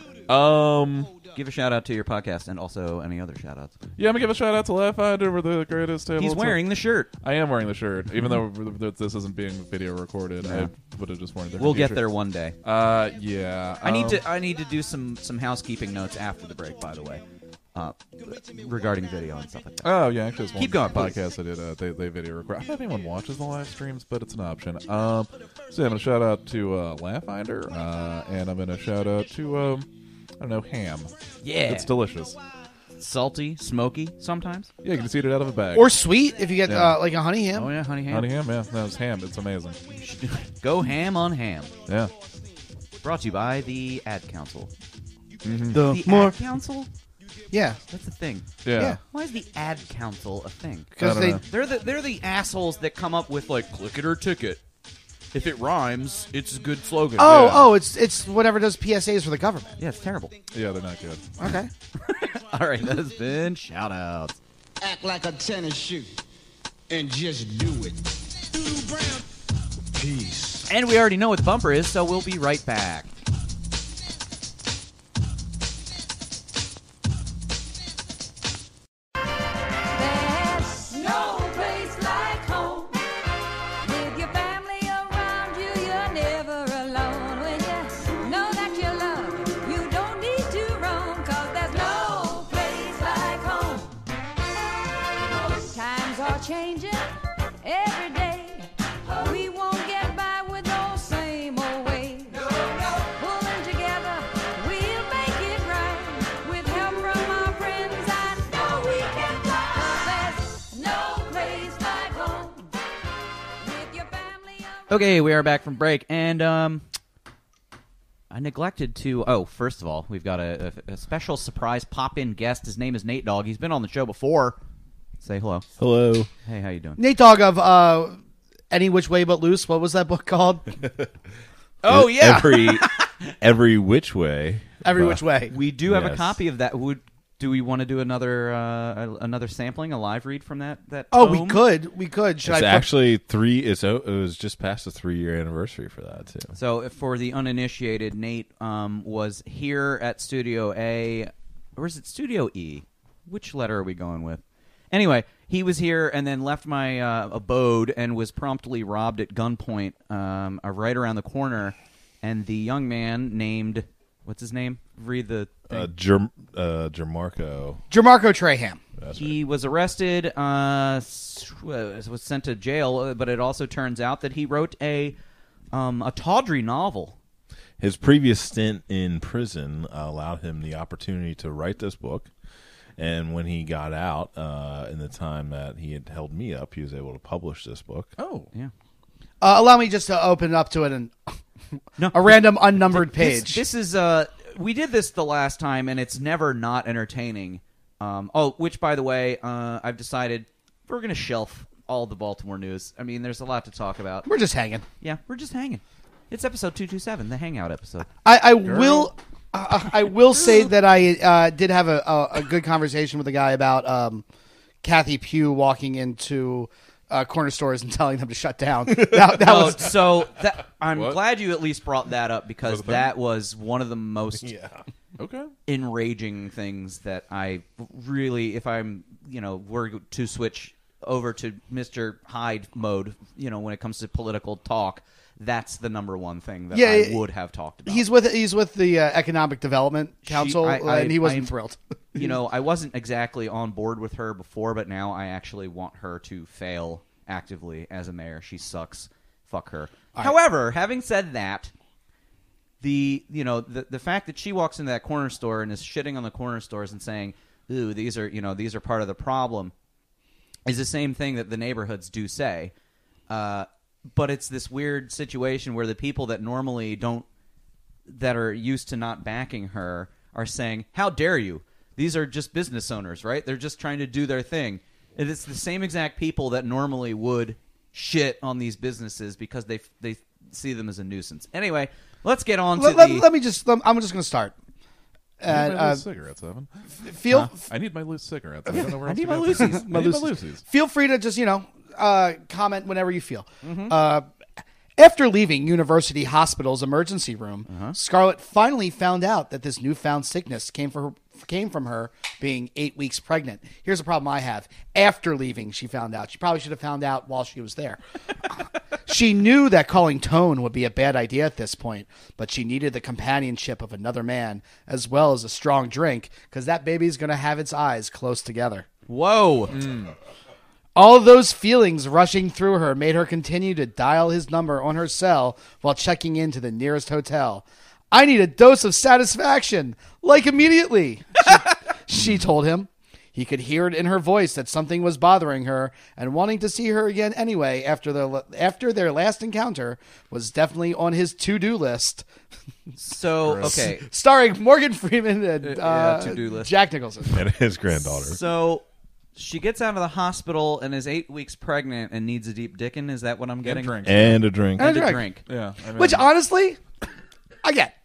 Give a shout-out to your podcast and also any other shout-outs. Yeah, I'm going to give a shout-out to Laughfinder. We're the greatest. He's wearing the shirt. I am wearing the shirt. Even though this isn't being video recorded, I would have just worn it. We'll get there one day. Yeah. I need to do some housekeeping notes after the break, by the way, regarding video and stuff like that. Oh, yeah. Actually, Keep going, podcast I did, they video record. I don't know if anyone watches the live streams, but it's an option. So yeah, I'm going to shout out to Laughfinder, and I'm going to shout out to... I don't know, ham. Yeah. It's delicious. Salty, smoky sometimes. Yeah, you can just eat it out of a bag. Or sweet if you get like a honey ham. Oh, yeah, honey ham. Honey ham, yeah. No, it's ham. It's amazing. Go ham on ham. Yeah. Brought to you by the Ad Council. Mm-hmm. The Ad Council? Yeah. That's the thing. Yeah. Why is the Ad Council a thing? Because they're the assholes that come up with, like, click it or ticket. If it rhymes, it's a good slogan. It's whatever does PSAs for the government. Yeah, it's terrible. Yeah, they're not good. Okay. All right, that has been shout-outs. Act like a tennis shoe and just do it. Peace. And we already know what the bumper is, so we'll be right back. You're never alone when you know that you're loved. You don't need to changing every day. We won't get by with those same old ways. Pulling together, we'll make it right. With help from our friends, I know we can fly. 'Cause there's no place like home. With your family. Okay, we are back from break, and I neglected to. Oh, first of all, we've got a special surprise pop-in guest. His name is Nate Dawgg. He's been on the show before. Say hello. Hello. Hey, how you doing? Nate Dawgg of Any Which Way But Loose. What was that book called? Oh yeah, Every which way. Every Which Way. we do have a Yes. copy of that. Do we want to do another sampling, a live read from that? Oh, tome? we could. Should It's I actually it was just past the 3-year anniversary for that too. So, for the uninitiated, Nate was here at Studio A, or is it Studio E? Which letter are we going with? Anyway, he was here and then left my abode and was promptly robbed at gunpoint right around the corner. And the young man named, what's his name? Read the thing. Jermarco. Jermarco Traham. He was arrested, was sent to jail, but it also turns out that he wrote a tawdry novel. His previous stint in prison allowed him the opportunity to write this book. And when he got out, in the time that he had held me up, he was able to publish this book. Oh. Yeah. Allow me just to open it up to it and No, a random unnumbered page. This is we did this the last time, and it's never not entertaining. Which, by the way, I've decided we're going to shelf all the Baltimore news. I mean, there's a lot to talk about. We're just hanging. Yeah, we're just hanging. It's episode 227, the Hangout episode. I will say that I did have a good conversation with a guy about Kathy Pugh walking into corner stores and telling them to shut down. I'm What? glad you at least brought that up because Was it that was one of the most Okay. enraging things that I really, if I'm, were to switch over to Mr. Hyde mode, when it comes to political talk, that's the number one thing that I would have talked about. He's with the Economic Development Council, and he wasn't thrilled. I wasn't exactly on board with her before, but now I actually want her to fail actively as a mayor. She sucks. Fuck her. However, having said that, the fact that she walks into that corner store and is shitting on the corner stores and saying, "Ooh, these are part of the problem," is the same thing that the neighborhoods do say. But it's this weird situation where the people that normally that are used to not backing her are saying, "How dare you? These are just business owners, right? They're just trying to do their thing." And it's the same exact people that normally would shit on these businesses because they see them as a nuisance. Anyway, let's get on to I'm just going to start. I need my loose cigarettes, Evan. I need my loose cigarettes. I don't know where else need to my get loosies. them. I need my loosies. Feel free to just, comment whenever you feel. After leaving University Hospital's emergency room, Scarlett finally found out that this newfound sickness came from her being 8 weeks pregnant. Here's a problem I have. After leaving, she found out. She probably should have found out while she was there. She knew that calling Tone would be a bad idea at this point, but she needed the companionship of another man as well as a strong drink because that baby's going to have its eyes close together. Whoa. All of those feelings rushing through her made her continue to dial his number on her cell while checking into the nearest hotel. "I need a dose of satisfaction, like immediately," she told him. He could hear it in her voice that something was bothering her, and wanting to see her again anyway after their last encounter was definitely on his to-do list. So, okay. Starring Morgan Freeman and to-do list. Jack Nicholson. And his granddaughter. So she gets out of the hospital and is 8 weeks pregnant and needs a deep dickin'. Is that what I'm getting? And a drink. And And a a drink. drink. Yeah. I mean, Which, honestly, I get.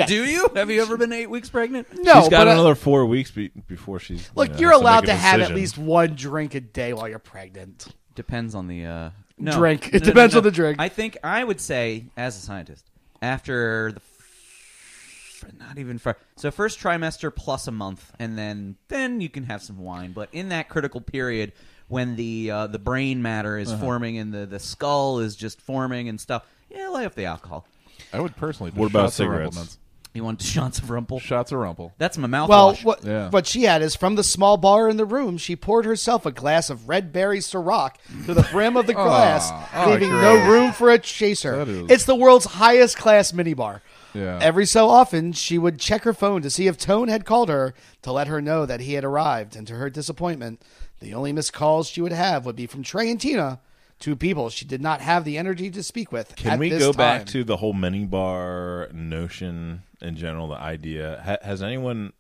Do you? Have you ever been 8 weeks pregnant? No, She's got but another 4 weeks before she's. look, has you're to allowed make a to have at decision. least one drink a day while you're pregnant. Depends on the Drink. It depends on the drink. I think I would say, as a scientist, after the so first trimester plus a month, and then you can have some wine. But in that critical period when the brain matter is forming and the skull is just forming and stuff, lay off the alcohol. I would personally. What just about shots of cigarettes? Rumplemans. You want shots of Rumple? Shots of Rumple. That's my Well, mouthwash. what she had is from the small bar in the room, she poured herself a glass of red berry Ciroc to the brim of the glass, leaving no room for a chaser. It's the world's highest class minibar. Yeah. Every so often, she would check her phone to see if Tone had called her to let her know that he had arrived, and to her disappointment, the only missed calls she would have would be from Trey and Tina, two people she did not have the energy to speak with. Can we go back to the whole minibar notion in general, the idea? Has anyone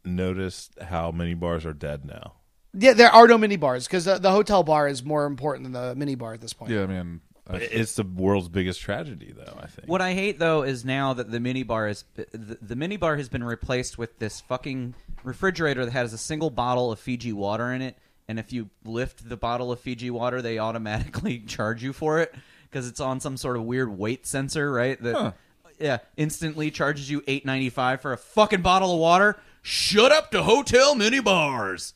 noticed how minibars are dead now? Yeah, there are no minibars because the hotel bar is more important than the minibar at this point. Yeah, I mean... It's the world's biggest tragedy, though, I think. What I hate, though, is now that the minibar has been replaced with this fucking refrigerator that has a single bottle of Fiji water in it, and if you lift the bottle of Fiji water, they automatically charge you for it because it's on some sort of weird weight sensor, right? That instantly charges you $8.95 for a fucking bottle of water. Shut up to hotel minibars.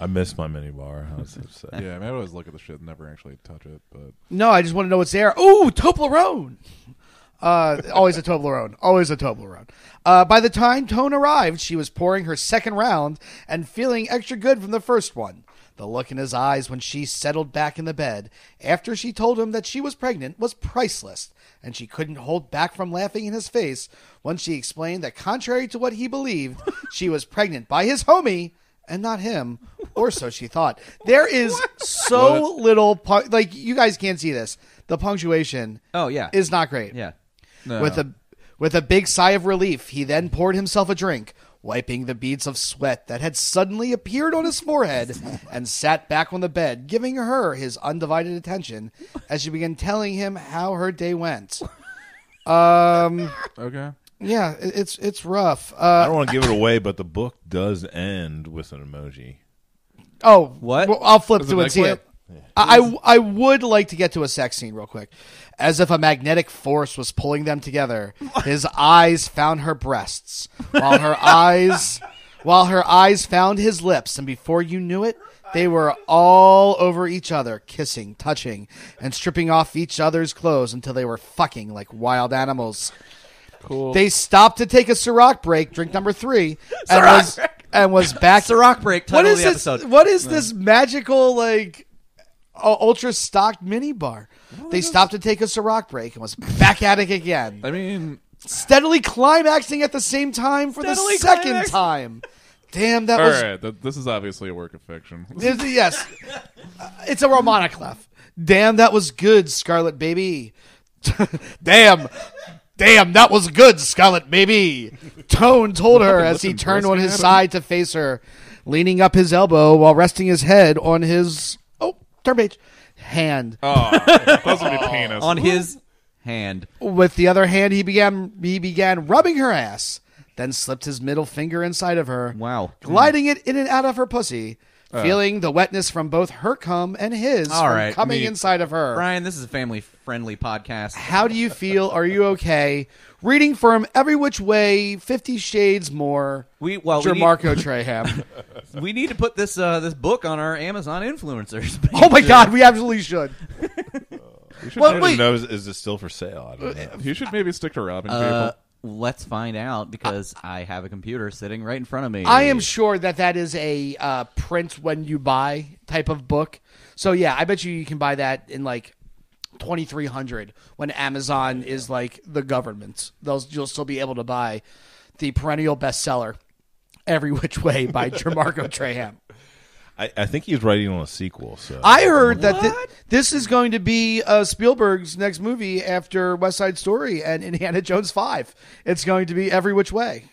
I miss my minibar. I was upset. Yeah, I mean, I always look at the shit and never actually touch it. But No, I just want to know what's there. Ooh, Toblerone. Always a Toblerone. Always a Toblerone. By the time Tone arrived, she was pouring her second round and feeling extra good from the first one. The look in his eyes when she settled back in the bed after she told him that she was pregnant was priceless, and she couldn't hold back from laughing in his face when she explained that contrary to what he believed, she was pregnant by his homie and not him, or so she thought. There is so little, like, you guys can't see this. The punctuation is not great. Yeah. no. With a big sigh of relief, he then poured himself a drink, wiping the beads of sweat that had suddenly appeared on his forehead, and sat back on the bed, giving her his undivided attention as she began telling him how her day went. Okay. Yeah, it's rough. I don't want to give it away, but the book does end with an emoji. Oh, what? Well, I'll flip Is through it and see next it. I would like to get to a sex scene real quick. As if a magnetic force was pulling them together, his eyes found her breasts, while her eyes found his lips, and before you knew it, they were all over each other, kissing, touching, and stripping off each other's clothes until they were fucking like wild animals. Cool. They stopped to take a Ciroc break, drink number 3, and was back. Ciroc break, title of the episode. What is this magical, like, ultra stocked mini bar? They stopped to take a Ciroc break and was back at it again. I mean, Steadily climaxing at the same time for the second time. Damn, that was... all right, this is obviously a work of fiction. Yes. It's a Romaniclef. Damn, that was good, Scarlet Baby. Damn, that was good, Scarlet Baby. Tone told her as he turned on his side to face her, leaning up his elbow while resting his head on his... Oh, turn page. Hand. Oh, that was gonna be penis. On his hand. With the other hand, he began rubbing her ass, then slipped his middle finger inside of her. Wow. Gliding it in and out of her pussy, feeling the wetness from both her cum and his coming inside of her. Bryan, this is a family-friendly podcast. How do you feel? Are you okay? Reading from Every Which Way, 50 Shades More, Jermarco Traham. We need to put this book on our Amazon influencers page. Oh my God, we absolutely should. I don't even know, is it still for sale? I don't know. You should maybe stick to robbing people. Let's find out, because I have a computer sitting right in front of me. I am sure that is a print when you buy type of book. So yeah, I bet you can buy that in like 2,300 when Amazon is like the government. You'll still be able to buy the perennial bestseller, Every Which Way by Jermarco Traham. I think he's writing on a sequel. So I heard that this is going to be Spielberg's next movie after West Side Story and Indiana Jones 5. It's going to be Every Which Way,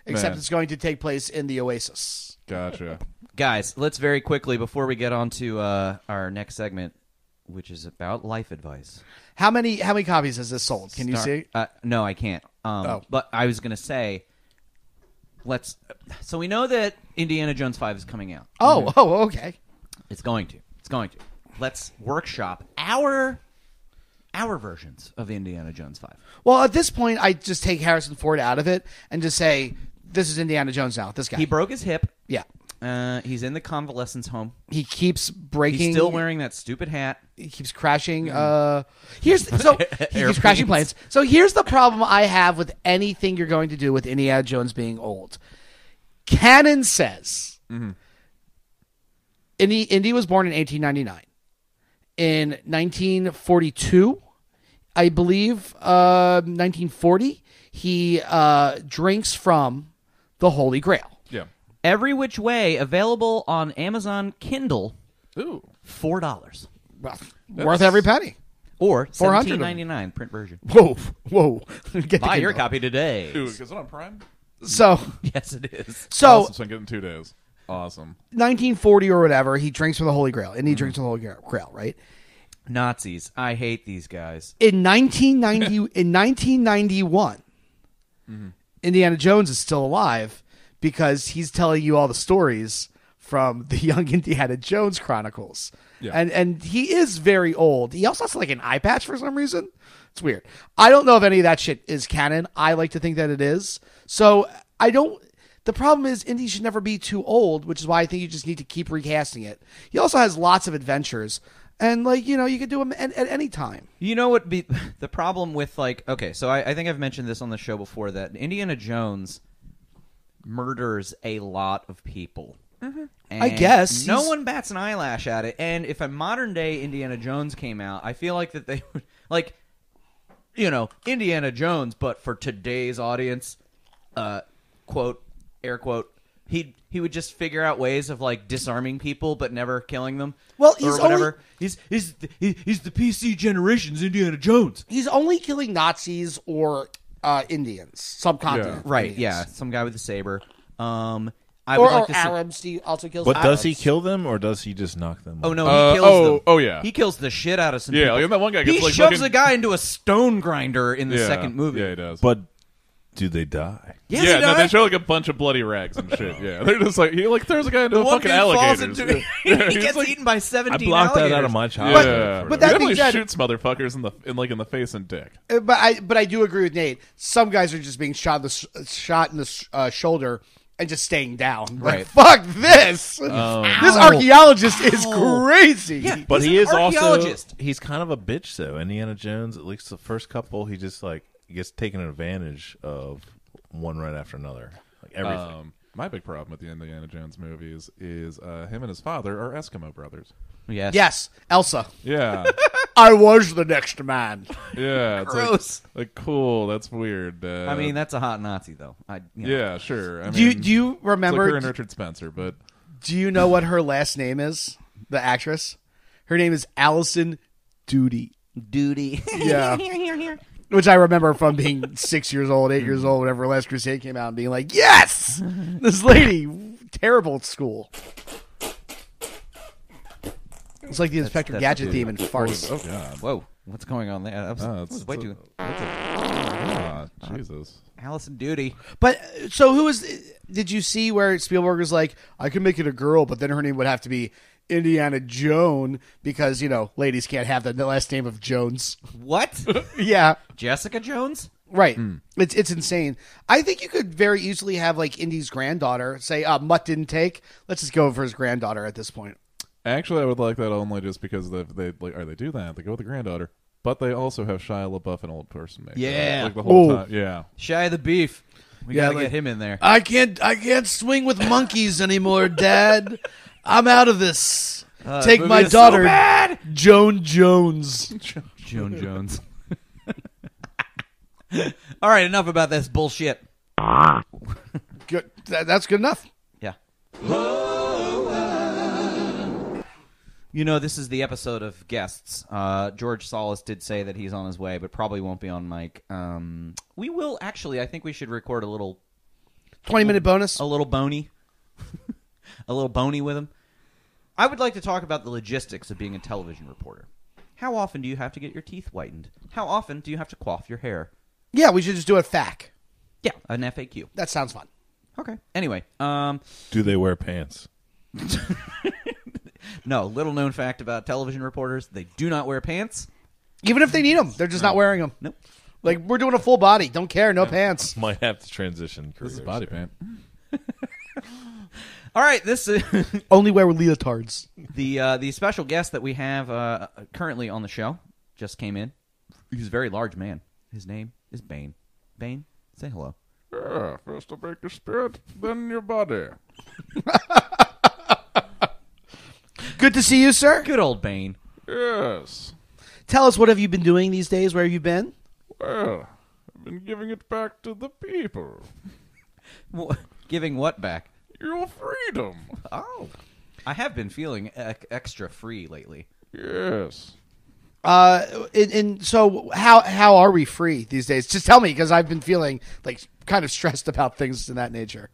except it's going to take place in the Oasis. Gotcha. Guys, let's very quickly, before we get on to our next segment, which is about life advice. How many copies has this sold? Can you see? No, I can't. But I was going to say, so we know that Indiana Jones 5 is coming out. Oh, okay. It's going to. Let's workshop our versions of Indiana Jones 5. Well, at this point, I just take Harrison Ford out of it and just say, this is Indiana Jones now, this guy. He broke his hip. Yeah. He's in the convalescence home. He keeps breaking. He's still wearing that stupid hat. He keeps crashing. He keeps crashing planes. So here's the problem I have with anything you're going to do with Indiana Jones being old. Canon says Indy was born in 1899. In 1942, I believe, 1940, he drinks from the Holy Grail. Yeah. Every Which Way, available on Amazon Kindle. Ooh. $4. Well, worth every penny. Or $400 $17.99 print version. Whoa. Get Buy the your Kindle. copy today. Dude, is it on Prime? So, Yes, it is. so Awesome, so I can get it in 2 days. Awesome. 1940 or whatever, he drinks from the Holy Grail. And he drinks from the Holy Grail, right? Nazis. I hate these guys. In 1991, Indiana Jones is still alive because he's telling you all the stories from the Young Indiana Jones Chronicles. Yeah. And he is very old. He also has like an eye patch for some reason. It's weird. I don't know if any of that shit is canon. I like to think that it is. So I don't. The problem is Indy should never be too old, which is why I think you just need to keep recasting it. He also has lots of adventures. And, like, you know, you could do them at any time. You know what the problem with, like, okay, so I think I've mentioned this on the show before, that Indiana Jones murders a lot of people. And I guess. no one bats an eyelash at it. And if a modern day Indiana Jones came out, I feel like that they would, like, you know, Indiana Jones, but for today's audience, quote, air quote, he would just figure out ways of, like, disarming people but never killing them. Well, or whatever. He's the PC generation's Indiana Jones. He's only killing Nazis or Indians, subcontinent. Right, Indians. yeah. Some guy with a saber. I Or, would like to see... Arabs. He also kills But Arabs. does he kill them, or does he just knock them? Oh, off? no, he kills them. Oh, yeah. He kills the shit out of some Yeah, people. like that one guy gets, he like, shoves fucking- a guy into a stone grinder in the second movie. Yeah, he does. But do they die? Yes, yeah, he no, does. they show like a bunch of bloody rags and shit. Yeah, they're just like he like throws a guy into The a one fucking dude falls alligators. into Yeah, he he's gets like, eaten by I 17 blocked that out alligators. of my Yeah, childhood. but that he definitely being said- shoots motherfuckers in the face and dick. But I do agree with Nate. Some guys are just being shot in the shoulder and just staying down. Like, Right. fuck this. This archaeologist is crazy. Yeah. But He's he an is also archaeologist. he's kind of a bitch though. Indiana Jones, at least the first couple, he just like gets taken advantage of one right after another. Like everything. My big problem with the Indiana Jones movies is him and his father are Eskimo brothers. Yes. Yes, Elsa. Yeah, I was the next man. yeah, it's Gross. like cool. That's weird. I mean, that's a hot Nazi, though. yeah, sure. I Do you mean, do you it's like remember? her and Richard Spencer, but Do you know what her last name is? The actress. Her name is Allison Doody. Duty. Yeah. Which I remember from being 6 years old, 8 years old, whenever Last Crusade came out, and being like, yes! This lady, terrible at school. It's like the Inspector that's Gadget the theme in Farce. oh god, Whoa. What's going on there? That was way too... Jesus. Allison Duty. But, so who is... Did you see where Spielberg was like, I could make it a girl, but then her name would have to be Indiana Joan, because, you know, ladies can't have the last name of Jones. What? Yeah. Jessica Jones? Right. It's insane. I think you could very easily have, like, Indy's granddaughter say, Mutt didn't take. Let's just go for his granddaughter at this point. Actually, I would like that only just because they do that. They go with the granddaughter, but they also have Shia LaBeouf an old person make. Yeah. like the whole Ooh. time. Yeah, Shia the Beef. We Yeah, gotta like- get him in there. I can't swing with monkeys anymore, Dad. I'm out of this. Take movie my is so daughter, bad. Joan Jones. Joan Jones. All right, enough about this bullshit. Good. That's good enough. Yeah. You know, this is the episode of guests. George Solis did say that he's on his way, but probably won't be on mic. We will actually. I think we should record a little 20-minute bonus. a little bony, a little bony with him. I would like to talk about the logistics of being a television reporter. How often do you have to get your teeth whitened? How often do you have to coif your hair? Yeah, we should just do a FAQ. Yeah, an FAQ. That sounds fun. Okay. Anyway, Do they wear pants? no, little known fact about television reporters, they do not wear pants. Even if they need them, they're just not wearing them. Nope. Like, we're doing a full body. Don't care. No pants. Might have to transition this careers. is body paint. All right, this is Only wear leotards. the special guest that we have currently on the show just came in. He's a very large man. His name is Bane. Bane, say hello. Yeah, first I break your spirit, then your body. Good to see you, sir. Good old Bane. Yes. Tell us, what have you been doing these days? Where have you been? Well, I've been giving it back to the people. Giving what back? Your freedom. Oh, I have been feeling extra free lately. Yes. And so how are we free these days? Just tell me, because I've been feeling like kind of stressed about things in that nature.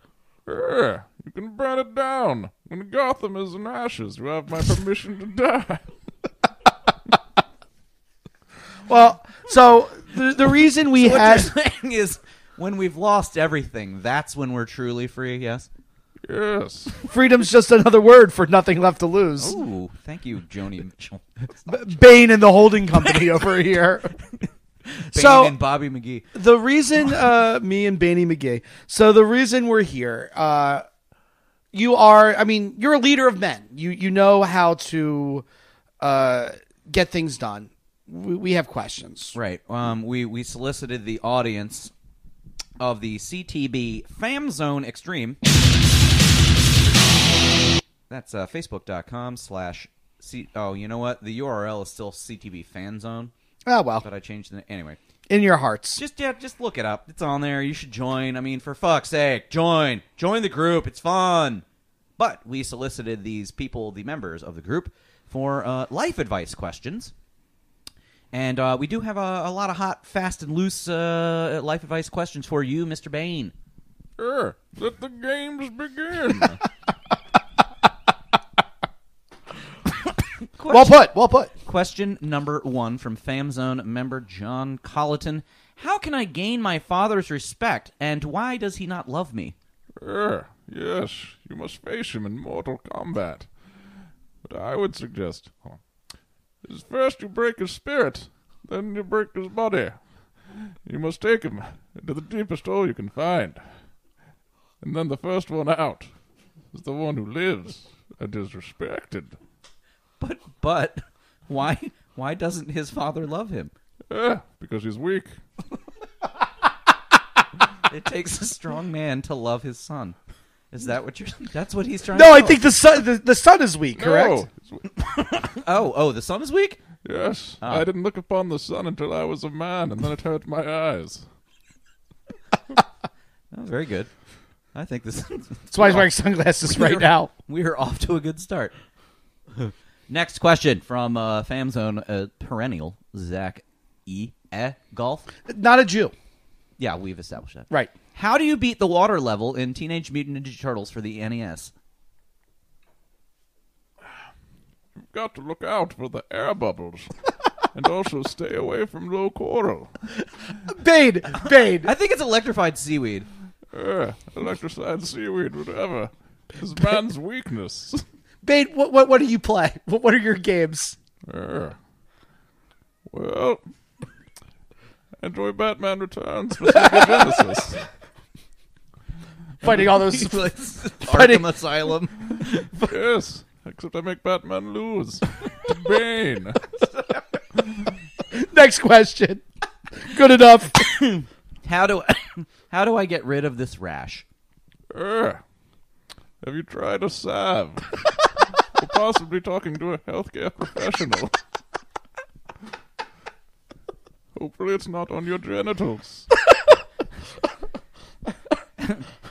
Yeah, you can burn it down. When Gotham is in ashes, you have my permission to die. Well, so the reason we What had you're saying is, when we've lost everything, that's when we're truly free. Yes. Yes. freedom's just another word for nothing left to lose. Ooh, thank you, Joni Mitchell. Bane and the holding company over here. Bane and Bobby McGee. The reason, me and Baney McGee. So the reason we're here, you are, I mean, you're a leader of men. You know how to get things done. We have questions. Right. We solicited the audience of the CTB Fam Zone Extreme. That's facebook.com/ Oh, you know what? The URL is still CTB Fan Zone. Oh, well. But I changed the anyway. In your hearts. Just look it up. It's on there. You should join. I mean, for fuck's sake, join the group. It's fun. But we solicited these people, the members of the group, for life advice questions. And we do have a lot of hot, fast, and loose life advice questions for you, Mr. Bane. Sure. Let the games begin. Well put. Question number 1 from FamZone member John Colleton. How can I gain my father's respect, and why does he not love me? Yes, you must face him in mortal combat. But I would suggest is first you break his spirit, then you break his body. You must take him into the deepest hole you can find. And then the first one out is the one who lives and is respected. But why doesn't his father love him? Because he's weak. It takes a strong man to love his son. Is that what you're? That's what he's trying. No, to I think the son is weak. Correct. No. Oh, the son is weak. Yes. I didn't look upon the sun until I was a man, and then it hurt my eyes. Oh, very good. I think this. That's why he's wearing sunglasses right now. We are off to a good start. Next question from FamZone perennial Zach E. Golf. Not a Jew. Yeah, we've established that. Right. How do you beat the water level in Teenage Mutant Ninja Turtles for the NES? You've got to look out for the air bubbles. And also stay away from low coral. Bane. I think it's electrified seaweed. Electrified seaweed, whatever. Is man's weakness. Bane, what do you play? What are your games? Well, I enjoy Batman Returns for Sega Genesis. Fighting all those Arkham Asylum. Yes, except I make Batman lose to Bane. Next question. Good enough. How do I get rid of this rash? Have you tried a salve? Or possibly talking to a healthcare professional. Hopefully it's not on your genitals.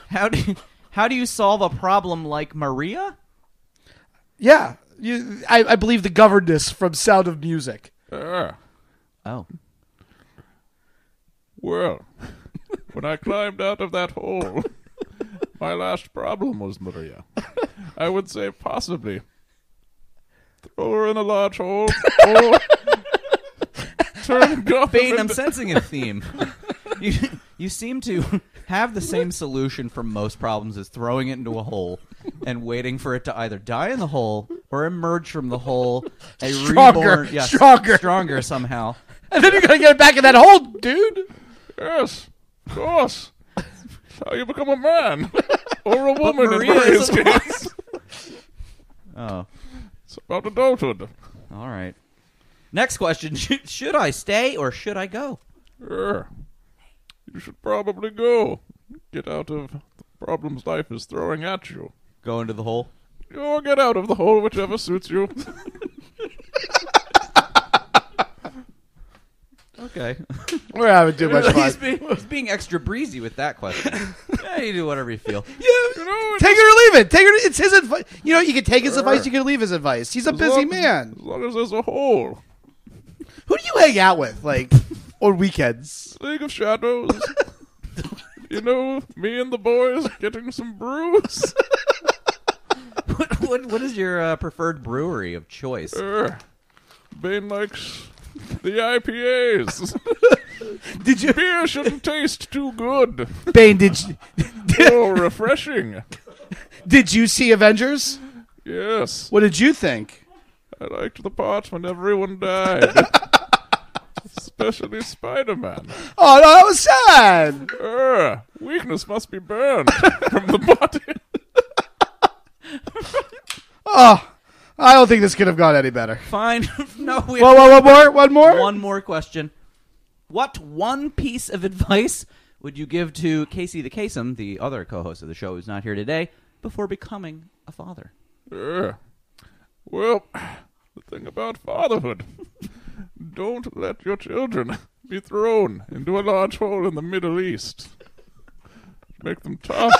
How do you solve a problem like Maria? Yeah. I believe the governess from Sound of Music. Oh. Well, when I climbed out of that hole, my last problem was Maria. I would say possibly throw her in a large hole or turn Gotham Bane, I'm sensing a theme. You seem to have the same solution for most problems as throwing it into a hole and waiting for it to either die in the hole or emerge from the hole stronger somehow. And then you're going to get it back in that hole, dude. Yes, of course. That's how you become a man. or a woman in Maria Maria's isn't case. Oh, It's about adulthood. all right. Next question: should I stay or should I go? You should probably go. Get out of the problems life is throwing at you. Go into the hole. Or get out of the hole, whichever suits you. Okay. We're having too much fun. He's being extra breezy with that question. Yeah, you do whatever you feel. You know, Take it or leave it. It's his advice. You know, you can take his advice. You can leave his advice. He's a busy man. As long as there's a hole. Who do you hang out with, like, on weekends? League of Shadows. You know, me and the boys getting some brews. What is your preferred brewery of choice? Bane likes the IPAs. Did you, Beer shouldn't taste too good. Bane? Did Oh, refreshing. you see Avengers? Yes. What did you think? I liked the part when everyone died. Especially Spider-Man. Oh no, that was sad. Weakness must be burned from the body. Oh, I don't think this could have gone any better. Fine. No, we Whoa, one more. One more question. What one piece of advice would you give to Casey the Kasem, the other co-host of the show who's not here today, before becoming a father? Well, the thing about fatherhood, don't let your children be thrown into a large hole in the Middle East. Make them tough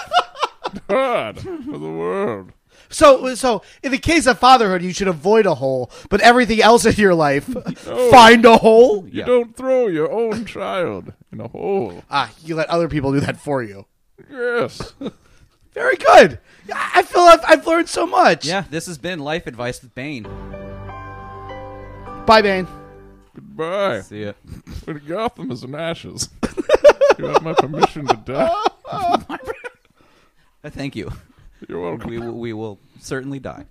and hard for the world. So, in the case of fatherhood, you should avoid a hole, but everything else in your life, find a hole. You don't throw your own child in a hole. You let other people do that for you. Yes. Very good. I feel I've learned so much. Yeah, this has been Life Advice with Bane. Bye, Bane. Goodbye. See ya. When Gotham is in ashes, you have my permission to die. Thank you. You're welcome. We will certainly die.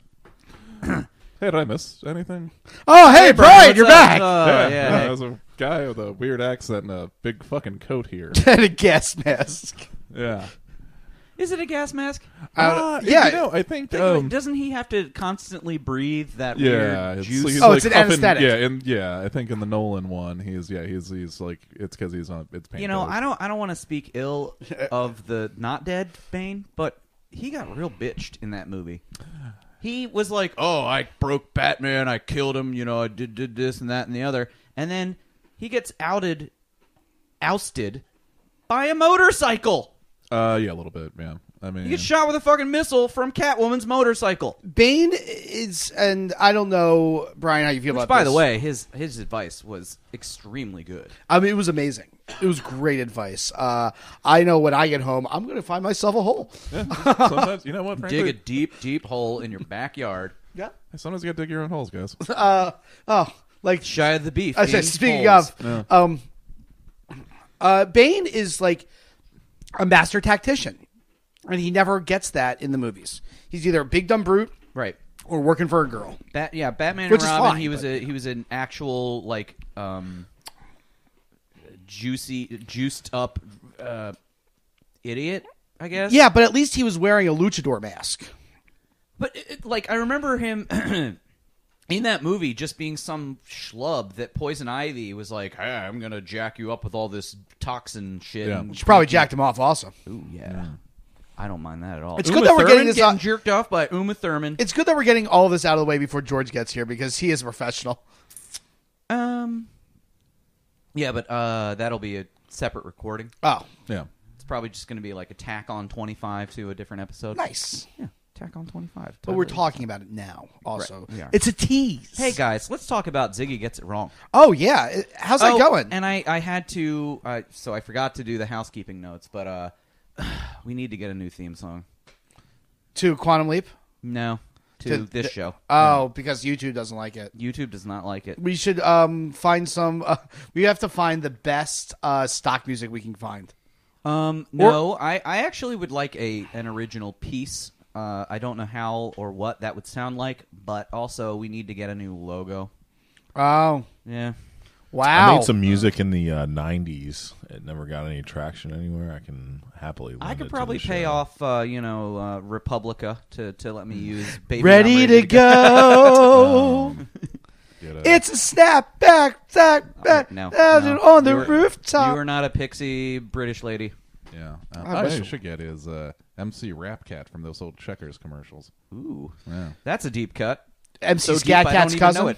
Hey, did I miss anything? Oh, hey, Brian, you're what's up? back. Yeah. There's a guy with a weird accent and a big fucking coat here. And a gas mask. Yeah. Is it a gas mask? Yeah. You know, I think. Doesn't he have to constantly breathe that Yeah, weird juice? he's Oh, like it's an huffing- anesthetic. Yeah, I think in the Nolan one, he's like it's because he's on. It's pain. You know, I don't want to speak ill of the not dead Bane, but he got real bitched in that movie. He was like, "Oh, I broke Batman, I killed him, you know, I did this and that and the other," and then he gets ousted by a motorcycle. Yeah, a little bit. Yeah, I mean, He gets shot with a fucking missile from Catwoman's motorcycle. Bane is, and I don't know, Brian, how you feel Which, about by this. the way, his advice was extremely good. I mean, it was amazing. It was great advice. I know when I get home, I'm going to find myself a hole. sometimes you know what? Frankly, Dig a deep, deep hole in your backyard. Yeah. sometimes you got to dig your own holes, guys. Like Shia the Beef. I said, in speaking holes. of, Bane is like a master tactician, and he never gets that in the movies. He's either a big dumb brute, Right. or working for a girl. Batman Which and is Robin. fine, he was but- he was an actual like juiced up idiot, I guess. Yeah, but at least he was wearing a luchador mask. But like I remember him in that movie just being some schlub that Poison Ivy was like, "Hey, I'm gonna jack you up with all this toxin shit." Yeah. and She probably jacked him off also. Ooh, yeah. I don't mind that at all. It's good that we're getting this getting out- jerked off by Uma Thurman. It's good that we're getting all of this out of the way before George gets here because he is a professional. Yeah, but that'll be a separate recording. Oh, Yeah. It's probably just going to be like a tack on 25 to a different episode. nice. Yeah, tack on 25. But we're talking about it now also. Right, we are. It's a tease. Hey, guys, let's talk about Ziggy Gets It Wrong. Oh, yeah. How's that going? And I had to, so I forgot to do the housekeeping notes, but we need to get a new theme song. To Quantum Leap? No, to this show. Oh, because YouTube doesn't like it. YouTube does not like it. We should find some. We have to find the best stock music we can find. No, I actually would like an original piece. I don't know how or what that would sound like, but also we need to get a new logo. Oh. Yeah. Wow. I made some music in the 90s. It never got any traction anywhere. I can happily lend I it could to probably the pay show. off, Republica to let me use Baby Ready I'm to go. Get a- It's a snapback, back No, out no. on the You are- rooftop. You are not a pixie British lady. Yeah. I wish- you should get is MC Rap Cat from those old Checkers commercials. Ooh, Yeah. that's a deep cut. MC So deep, Scat I Cat's don't even know cousin. it.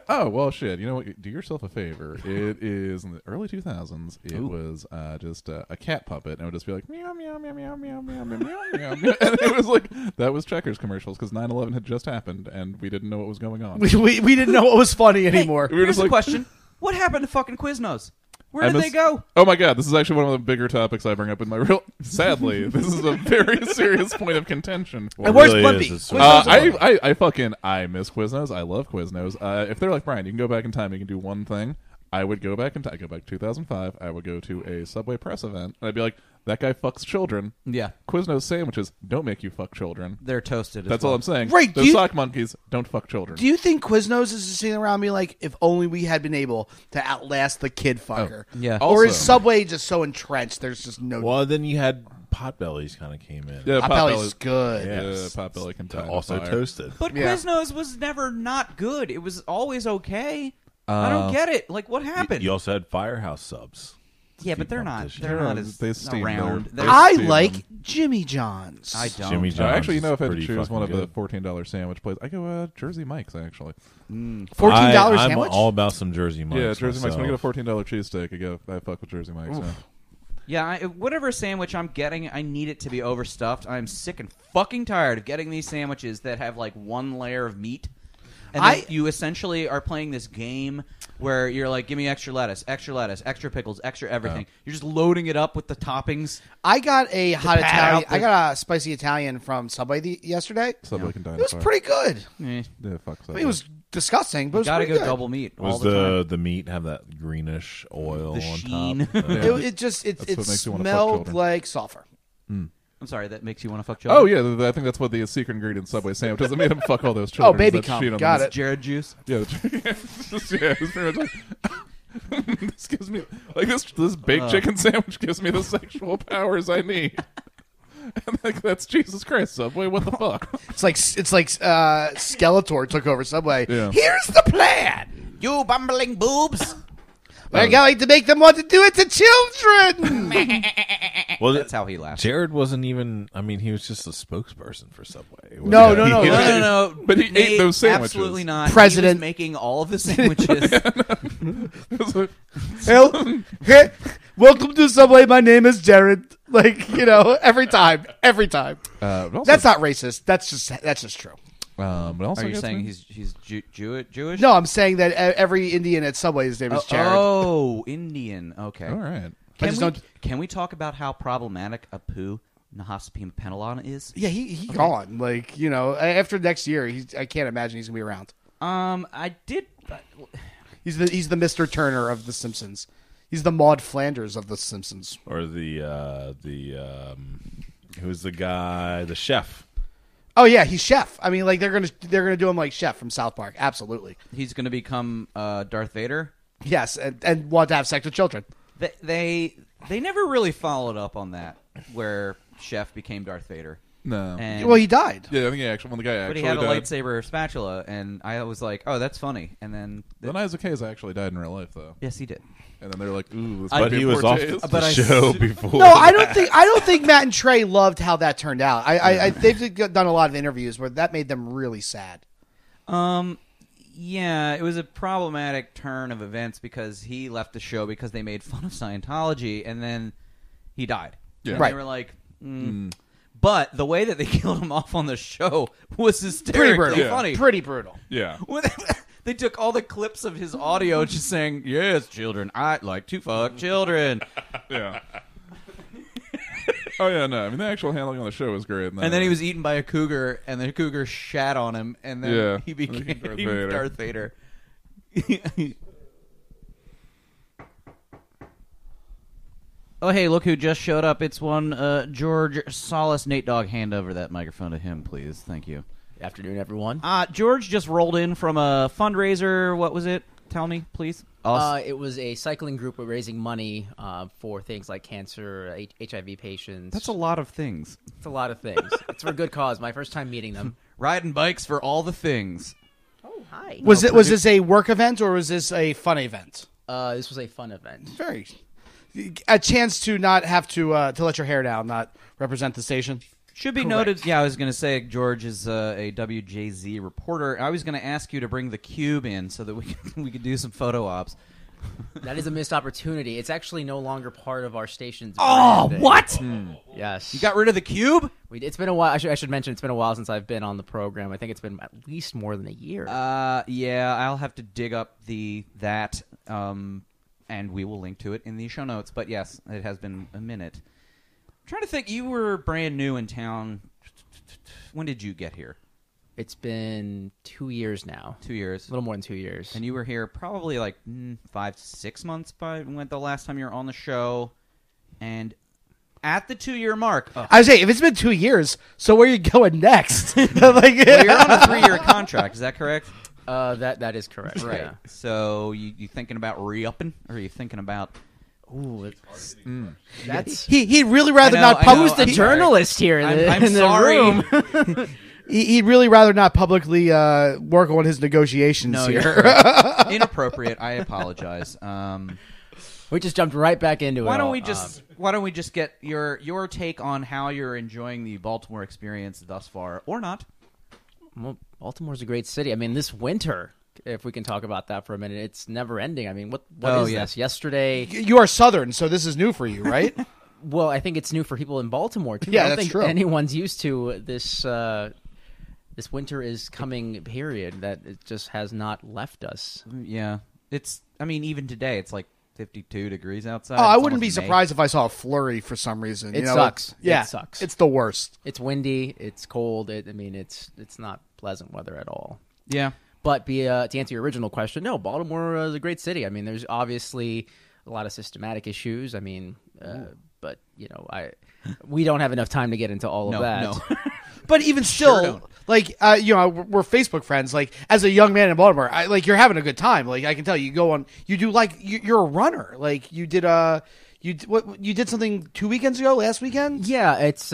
Oh, well, shit. You know what? Do yourself a favor. It is in the early 2000s. It was just a cat puppet, and it would just be like meow meow meow meow meow meow meow meow meow. And it was like that was Checkers commercials because 9/11 had just happened, and we didn't know what was going on. We didn't know what was funny anymore. We were Here's just the like, question: what happened to fucking Quiznos? Where I did they miss- go? Oh my god, this is actually one of the bigger topics I bring up in my real. Sadly, this is a very serious point of contention. For And where's Really Blimpy? is. It's Quiznos I miss Quiznos. I love Quiznos. If they're like Brian, you can go back in time. You can do one thing. I would go back in time. Go back to 2005. I would go to a Subway press event, and I'd be like, "That guy fucks children." Yeah, Quiznos sandwiches don't make you fuck children. they're toasted. That's all I'm saying. Right, do Those you- sock monkeys don't fuck children. Do you think Quiznos is sitting around me like, if only we had been able to outlast the kid fucker? Yeah. Or is Also- Subway just so entrenched? There's just no. Well, then you had Potbellies kind of came in. yeah, Potbelly's is good. Yes. Potbelly can tie Also the fire. toasted. But Yeah. Quiznos was never not good. It was always okay. I don't get it. Like, what happened? You also had Firehouse subs. yeah, but they're not. competition. They're not as They steam around. their- They're- I Steam like them. Jimmy John's. I don't. Jimmy John's. Actually, you know, if I had to pretty choose one of fucking the good. $14 sandwich places, I go Jersey Mike's actually. $14 I'm sandwich. all about some Jersey Mike's. Yeah, Jersey Mike's. When you get a myself. $14 cheesesteak, I fuck with Jersey Mike's. Yeah. Yeah, whatever sandwich I'm getting, I need it to be overstuffed. I'm sick and fucking tired of getting these sandwiches that have like one layer of meat. And then you essentially are playing this game where you're like, give me extra lettuce, extra pickles, extra everything. You're just loading it up with the toppings. I got a hot pad Italian. out the- I got a spicy Italian from Subway yesterday. Subway can die. It was pretty good. Eh. Yeah, fuck I Subway. mean, it was disgusting, but it was Gotta pretty go good. double meat all Was the time. the meat have that greenish oil The on sheen. top? Yeah. It just it what makes you wanna fuck smelled children. like sulfur. I'm sorry, that makes you want to fuck children? Oh yeah, I think that's what the secret ingredient Subway sandwich is. It made him fuck all those children. baby That cum. shit on Got them. it. Jared juice. Yeah, it's pretty much like, this gives me like this baked chicken sandwich gives me the sexual powers I need. And like that's Jesus Christ, Subway. What the fuck? It's like Skeletor took over Subway. Yeah. Here's the plan. You bumbling boobs. We're going to make them want to do it to children. Well, That's how he laughs. Jared wasn't even. I mean, he was just a spokesperson for Subway. No, Wasn't no, he? no. No. But he ate Nate, those sandwiches. Absolutely not. President- He was making all of the sandwiches. Hey, welcome to Subway. My name is Jared. Like, every time. But also, That's not racist. That's just true. But also Are you gets saying me- he's Jewish? No, I'm saying that every Indian at Subway's name is Jared. Oh, Indian. Okay. All right. I just don't- Can we talk about how problematic a poo Nahasapim Penilon is? Yeah, he gone. Like, after next year, I can't imagine he's gonna be around. I did. He's the Mr. Turner of The Simpsons. He's the Maud Flanders of The Simpsons. Or who's the guy? The chef. Oh yeah, he's Chef. I mean, like they're gonna do him like Chef from South Park. Absolutely. He's going to become Darth Vader. Yes, and want to have sex with children. They never really followed up on that, where Chef became Darth Vader. No. And, Well, he died. Yeah, I think when the guy but actually he had a died. lightsaber spatula, and I was like, "Oh, that's funny." And then, Then Isaac Hayes actually died in real life, though. yes, he did. And then they're like, "Ooh, this But might be he a was poor off taste." the But I show s- before. No, I don't think Matt and Trey loved how that turned out. They've done a lot of interviews where that made them really sad. Yeah, it was a problematic turn of events because he left the show because they made fun of Scientology, and then he died. Yeah. And Right. They were like, But the way that they killed him off on the show was hysterically funny. Pretty brutal. Yeah. When they took all the clips of his audio just saying, "Yes, children, I like to fuck children." Yeah. Oh yeah, no. I mean, the actual handling on the show was great. And then he was eaten by a cougar, and the cougar shat on him, and then Yeah. he became Darth Vader. Darth Vader. Oh, hey, look who just showed up. It's one George Solis. Nate Dawgg, hand over that microphone to him, please. Thank you. Afternoon, everyone. George just rolled in from a fundraiser. What was it? Tell me, please. Us. It was a cycling group raising money for things like cancer, HIV patients. That's a lot of things. It's a lot of things. It's for a good cause. My first time meeting them. Riding bikes for all the things. Oh, hi. Was this a work event or was this a fun event? This was a fun event. Very. A chance to not have to let your hair down, not represent the station. Should be noted, I was going to say George is a WJZ reporter. I was going to ask you to bring the cube in so that we could do some photo ops. That is a missed opportunity. It's actually no longer part of our station's branding. What? Yes. You got rid of the cube? It's been a while. I should mention it's been a while since I've been on the program. I think it's been at least more than a year. Yeah, I'll have to dig up that, and we will link to it in the show notes. But yes, it has been a minute. Trying to think, you were brand new in town. When did you get here? It's been 2 years now. 2 years. A little more than 2 years. And you were here probably like 5 to 6 months by the last time you were on the show. And at the 2-year mark... I was saying, if it's been 2 years, so where are you going next? Well, you're on a 3-year contract, is that correct? That is correct. Right. Yeah. So you thinking about re-upping? Or are you thinking about... Ooh, that's... He'd really rather I know, not... Who's the journalist here I'm in the sorry. room? He'd really rather not publicly work on his negotiations No, here. you're correct. Inappropriate. I apologize. We just jumped right back into it. Why don't we just get your take on how you're enjoying the Baltimore experience thus far, or not? Well, Baltimore's a great city. I mean, this winter, if we can talk about that for a minute, it's never ending. I mean, what is this? Yesterday, You are Southern, so this is new for you, right? well, I think it's new for people in Baltimore too. Yeah, I don't that's think true. anyone's used to this. This winter is coming. Period. That it just has not left us. Yeah. I mean, even today, it's like 52 degrees outside. Oh, I It's wouldn't be almost May. surprised if I saw a flurry for some reason. It You know, sucks. Yeah, It sucks. It's the worst. It's windy. It's cold. It's not pleasant weather at all. Yeah. But to answer your original question, no, Baltimore is a great city. I mean, there's obviously a lot of systematic issues. I mean, but we don't have enough time to get into all of that. No. But even still, we're Facebook friends. Like, as a young man in Baltimore, you're having a good time. Like, I can tell you go on. You do you're a runner. Like, you did you did something 2 weekends ago, last weekend. Yeah, it's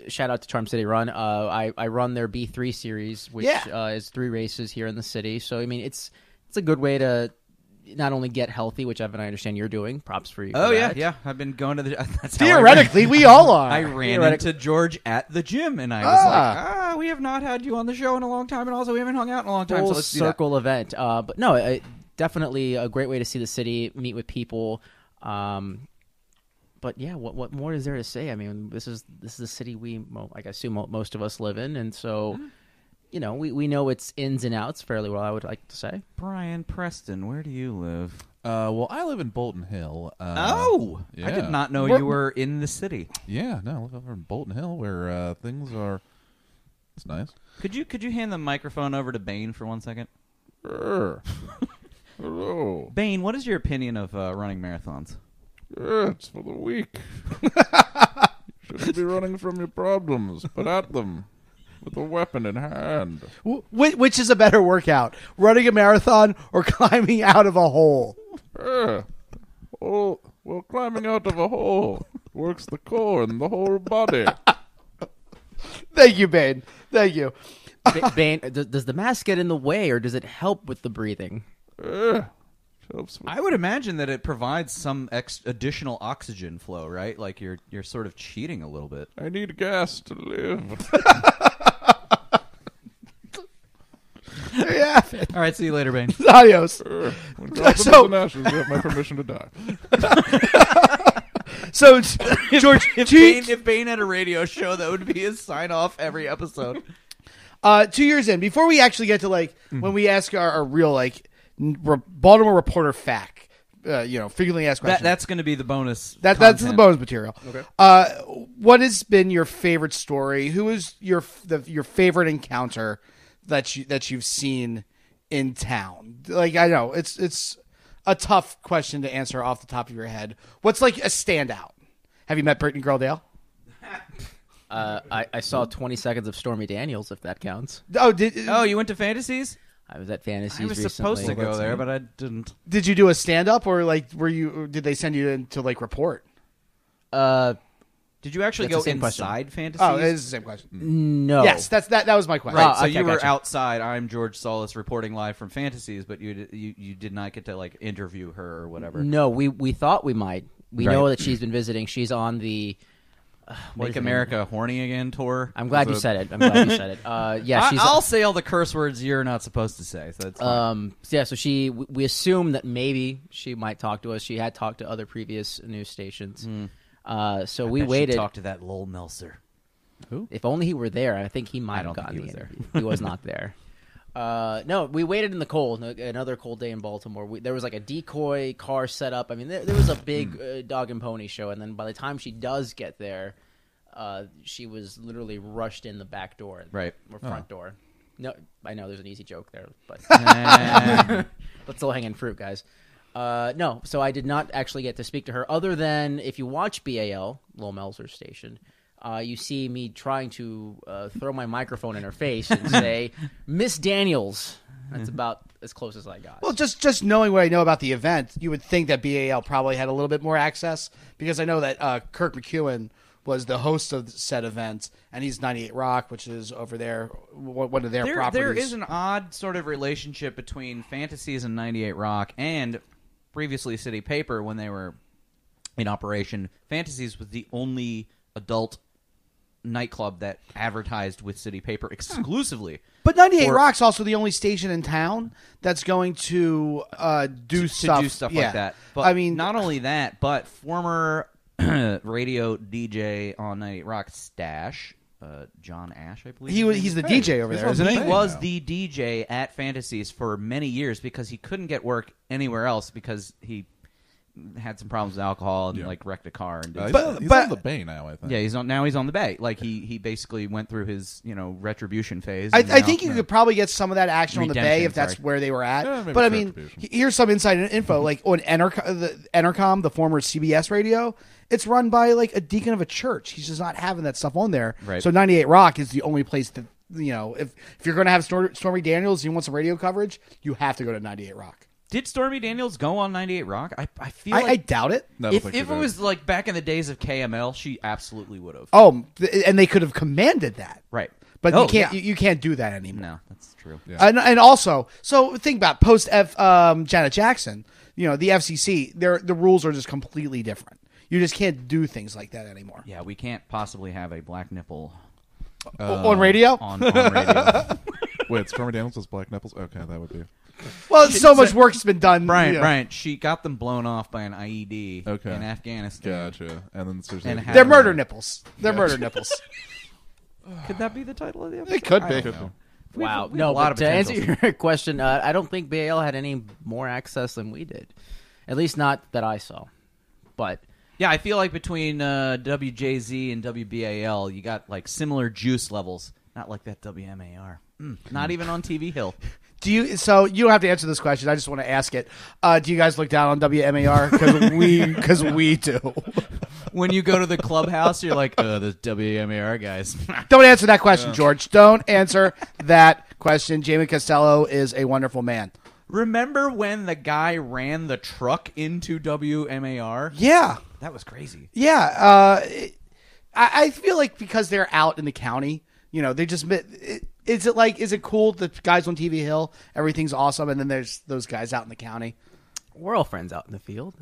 shout out to Charm City Run. I run their B3 series, which is 3 races here in the city. So I mean, it's a good way to not only get healthy, which Evan, I understand you're doing. Props for you. Oh, for yeah, that. yeah. I've been going to the... That's how Theoretically, we all are. I ran into George at the gym, and I was like, we have not had you on the show in a long time, and also we haven't hung out in a long time, Full so let's do that. circle event. But no, definitely a great way to see the city, meet with people. But yeah, what more is there to say? I mean, this is the city I assume most of us live in, and so... we know its ins and outs fairly well, I would like to say. Bryan Preston, where do you live? Well, I live in Bolton Hill. I did not know you were in the city. Yeah, no, I live over in Bolton Hill where things are... It's nice. Could you hand the microphone over to Bane for 1 second? Hello. Bane, what is your opinion of running marathons? It's for the weak. You shouldn't be running from your problems, but at them. With a weapon in hand. Which is a better workout, running a marathon or climbing out of a hole? Well, climbing out of a hole works the core and the whole body. Thank you, Bane. Thank you. Bane, does the mask get in the way, or does it help with the breathing? Helps with... I would imagine that it provides some additional oxygen flow, right? Like you're sort of cheating a little bit. I need gas to live. There you have it. All right, see you later, Bane. Adios. When God So- and ashes, you have my permission to die. So, George, If Bane had a radio show, that would be his sign-off every episode. 2 years in, before we actually get to when we ask our real Baltimore reporter fact, frequently asked questions. That's going to be the bonus. That's the bonus material. Okay. What has been your favorite story? Who is your favorite encounter that you've seen in town? Like, I know it's a tough question to answer off the top of your head. What's like a standout? Have you met Brittany Girldale? I saw 20 seconds of Stormy Daniels, if that counts. Oh, Oh, you went to Fantasies? I was at Fantasies I was recently. supposed to go there, but I didn't. Did you do a stand up or like did they send you in to like report? Did you actually That's go the same question. inside Fantasies? Oh, it is the same question. No. Yes, that was my question. Right, so okay, you were gotcha. outside. I'm George Solis reporting live from Fantasies, but you did not get to like interview her or whatever. No, we thought we might. We Right. know that she's been visiting. She's on the what Make is it? America Horny Again tour. I'm glad you said it. I'm glad you said it. Yeah, she's. I'll say all the curse words you're not supposed to say. So that's fine. Yeah, so we assume that maybe she might talk to us. She had talked to other previous news stations. So we waited. Talk to that Lowell Meltzer. If only he were there, I think he might I have don't think gotten he the was there. interview. He was not there. No, we waited in the cold. Another cold day in Baltimore. There was like a decoy car set up. I mean, there was a big dog and pony show, and then by the time she does get there, she was literally rushed in the back door, Right. or front door. No, I know there's an easy joke there, but let's low hanging fruit, guys. No, so I did not actually get to speak to her. Other than if you watch BAL, Lowell Meltzer's station, you see me trying to throw my microphone in her face and say, "Miss Daniels." That's about as close as I got. Well, just knowing what I know about the event, you would think that BAL probably had a little bit more access because I know that Kirk McEwen was the host of said event, and he's 98 Rock, which is over there, one of their properties. There is an odd sort of relationship between Fantasies and 98 Rock and previously City Paper when they were in operation. Fantasies was the only adult nightclub that advertised with City Paper exclusively. But 98 Rock's also the only station in town that's going to do stuff like that. But I mean, not only that, but former radio DJ on 98 Rock, Stash, John Ash, I believe. He's the DJ over there, isn't He he? was the DJ at Fantasies for many years because he couldn't get work anywhere else because he had some problems with alcohol and like wrecked a car. And he's on the Bay now, I think. Yeah, he's on the Bay. Like he basically went through his retribution phase. I think you could probably get some of that action on the Bay if that's where they were at. Yeah, but I mean, here's some inside info. Like on Entercom, the former CBS radio, it's run by like a deacon of a church. He's just not having that stuff on there. Right. So 98 Rock is the only place that if you're going to have Stormy Daniels, you want some radio coverage, you have to go to 98 Rock. Did Stormy Daniels go on 98 Rock? I feel I like doubt it. if it was like back in the days of KML, she absolutely would have. Oh, and they could have commanded that. Right. But you can't. You can't do that anymore. No, that's true. Yeah. And also, so think about post Janet Jackson. The FCC. The rules are just completely different. You just can't do things like that anymore. Yeah, we can't possibly have a black nipple On radio. on radio. Wait, Stormy Daniels was Black Nipples? Okay, that would be. Well, so much work's been done. Brian, she got them blown off by an IED in Afghanistan. Gotcha. And then there's They're murder nipples. They're murder nipples. Could that be the title of the episode? It could I be. don't know. Wow. We have No, a lot but of to answer potentials. your question, I don't think BAL had any more access than we did. At least not that I saw. But Yeah, I feel like between WJZ and WBAL, you got like similar juice levels. Not like that WMAR. Not even on TV Hill. So you don't have to answer this question. I just want to ask it. Do you guys look down on WMAR? Because we do. When you go to the clubhouse, you're like, the WMAR guys. Don't answer that question, George. Don't answer that question. Jamie Costello is a wonderful man. Remember when the guy ran the truck into WMAR? Yeah. That was crazy. Yeah. I feel like because they're out in the county, they just... Is it cool that guys on TV Hill, everything's awesome, and then there's those guys out in the county? we're all friends out in the field.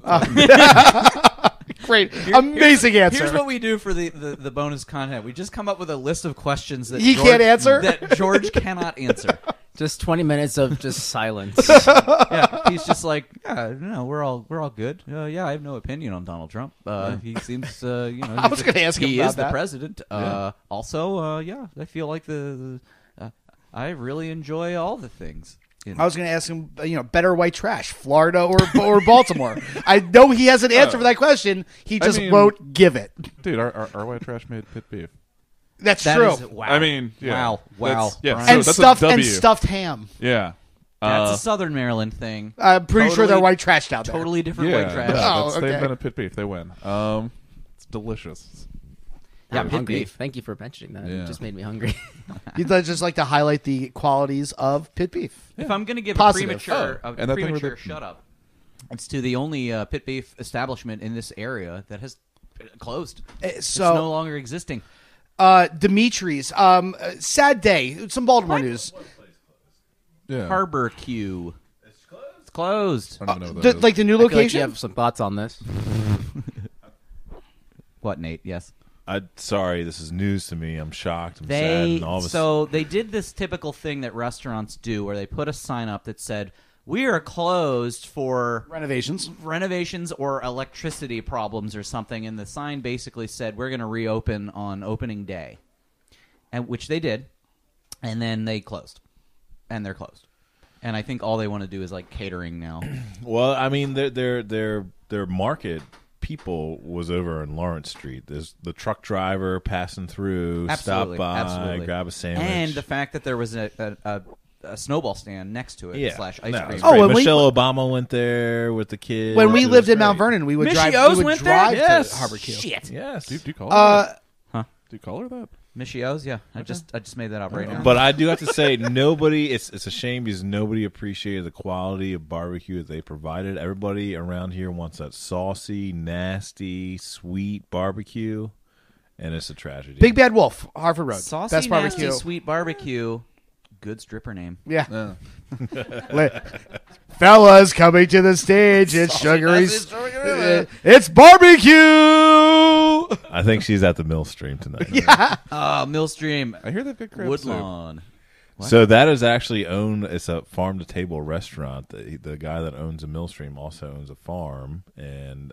Great. Amazing answer. Here's what we do for the bonus content. We just come up with a list of questions that He can't answer? That George cannot answer. Just 20 minutes of just silence. Yeah, he's just like, yeah, no, we're all good. Yeah, I have no opinion on Donald Trump. He seems, I was going to ask him he about is that. the president. Also, yeah, I feel like I really enjoy all the things. I was going to ask him, better white trash, Florida or Baltimore. I know he has an answer for that question. He just won't give it. Dude, our white trash made pit beef. That's That true. is- wow. I mean, yeah. Wow. Yeah, Brian. so And that's a W. stuffed ham. Yeah. That's a Southern Maryland thing. I'm pretty sure they're Totally- white trashed out there. Totally different Yeah, white trash. Oh, They've okay. been a pit beef. They win. It's delicious. I'm pit hungry. beef. Thank you for mentioning that. Yeah. It just made me hungry. You'd just like to highlight the qualities of pit beef. If I'm going to give Positive. a premature, and that thing where shut up, it's to the only pit beef establishment in this area that has closed. It's no longer existing. Dimitri's. Sad day. Some Baltimore news. Yeah. Harbor Q. It's closed. I don't even know what that is. Like the new I feel like location? you have some thoughts on this. What, Nate? Yes. Sorry, this is news to me. I'm shocked. I'm sad. And all of a So they did this typical thing that restaurants do where they put a sign up that said, "We are closed for renovations or electricity problems or something," and the sign basically said, "We're going to reopen on opening day," and which they did, and then they closed, and they're closed, and I think all they want to do is like catering now. Well, I mean, their market people was over in Lawrence Street. There's the truck driver passing through, Absolutely, stop by, absolutely. grab a sandwich, And the fact that there was a snowball stand next to it slash ice cream. Oh, when Michelle Obama went there with the kids. When we It lived was in Mount great. Vernon, we would Missy drive. O's we would went there? drive Yes. to Harbor Q. Shit. Yes. Do you call her that? Huh? Do you call her that? Michio's, yeah. I just made that up right now. But I do have to say, nobody. It's a shame because nobody appreciated the quality of barbecue that they provided. Everybody around here wants that saucy, nasty, sweet barbecue, and it's a tragedy. Big Bad Wolf, Harford Road. Saucy, Best barbecue. nasty, sweet barbecue. Good stripper name. Yeah. Fellas coming to the stage. It's sugary. It's barbecue. I think she's at the Millstream tonight. Millstream. I hear they've got crab soup. Woodlawn. So that is actually owned. It's a farm to table restaurant. The guy that owns a Millstream also owns a farm, and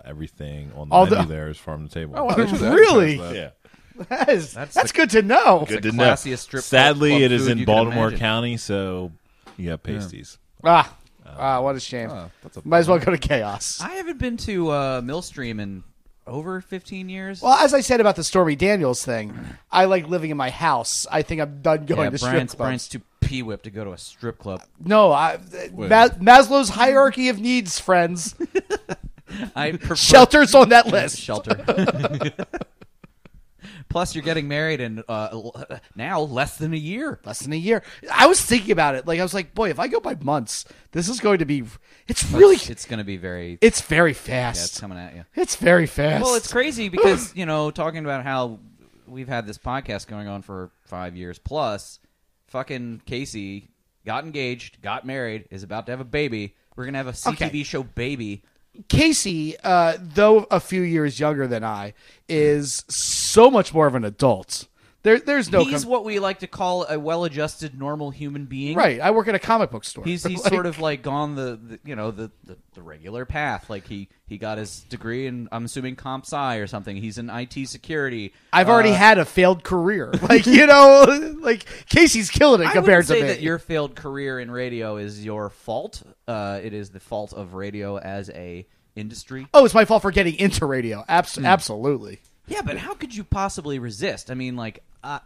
everything on the menu there is farm to table. Oh, wow, they should Really? advertise that. Yeah. That's good to know. Good to the know. classiest strip Sadly, club it is food in you can Baltimore imagine. County, so you have pasties. What a shame. That's a Might as well go to Chaos. I haven't been to Millstream in over 15 years. Well, as I said about the Stormy Daniels thing, I like living in my house. I think I'm done going to strip clubs. Brian's too pee-whipped to go to a strip club. No, Maslow's hierarchy of needs, friends. I prefer Shelter's on that list. Shelter. Plus, you're getting married in now less than a year. Less than a year. I was thinking about it. Like I was like, boy, if I go by months, this is going to be. It's really. It's going to be very. It's very Yeah, it's fast. coming at you. It's very fast. Well, it's crazy because talking about how we've had this podcast going on for 5 years plus. Fucking Casey got engaged, got married, is about to have a baby. We're gonna have a CTB show baby. Casey, though a few years younger than I, is so much more of an adult. There's no. He's what we like to call a well-adjusted, normal human being. Right. I work at a comic book store. He's sort of like gone the regular path. Like he got his degree in, I'm assuming, comp sci or something. He's in IT security. I've already had a failed career. Like Casey's killing it I compared wouldn't to say me. that your failed career in radio is your fault. It is the fault of radio as a industry. Oh, it's my fault for getting into radio. Absolutely. Yeah, but how could you possibly resist? I mean, like, I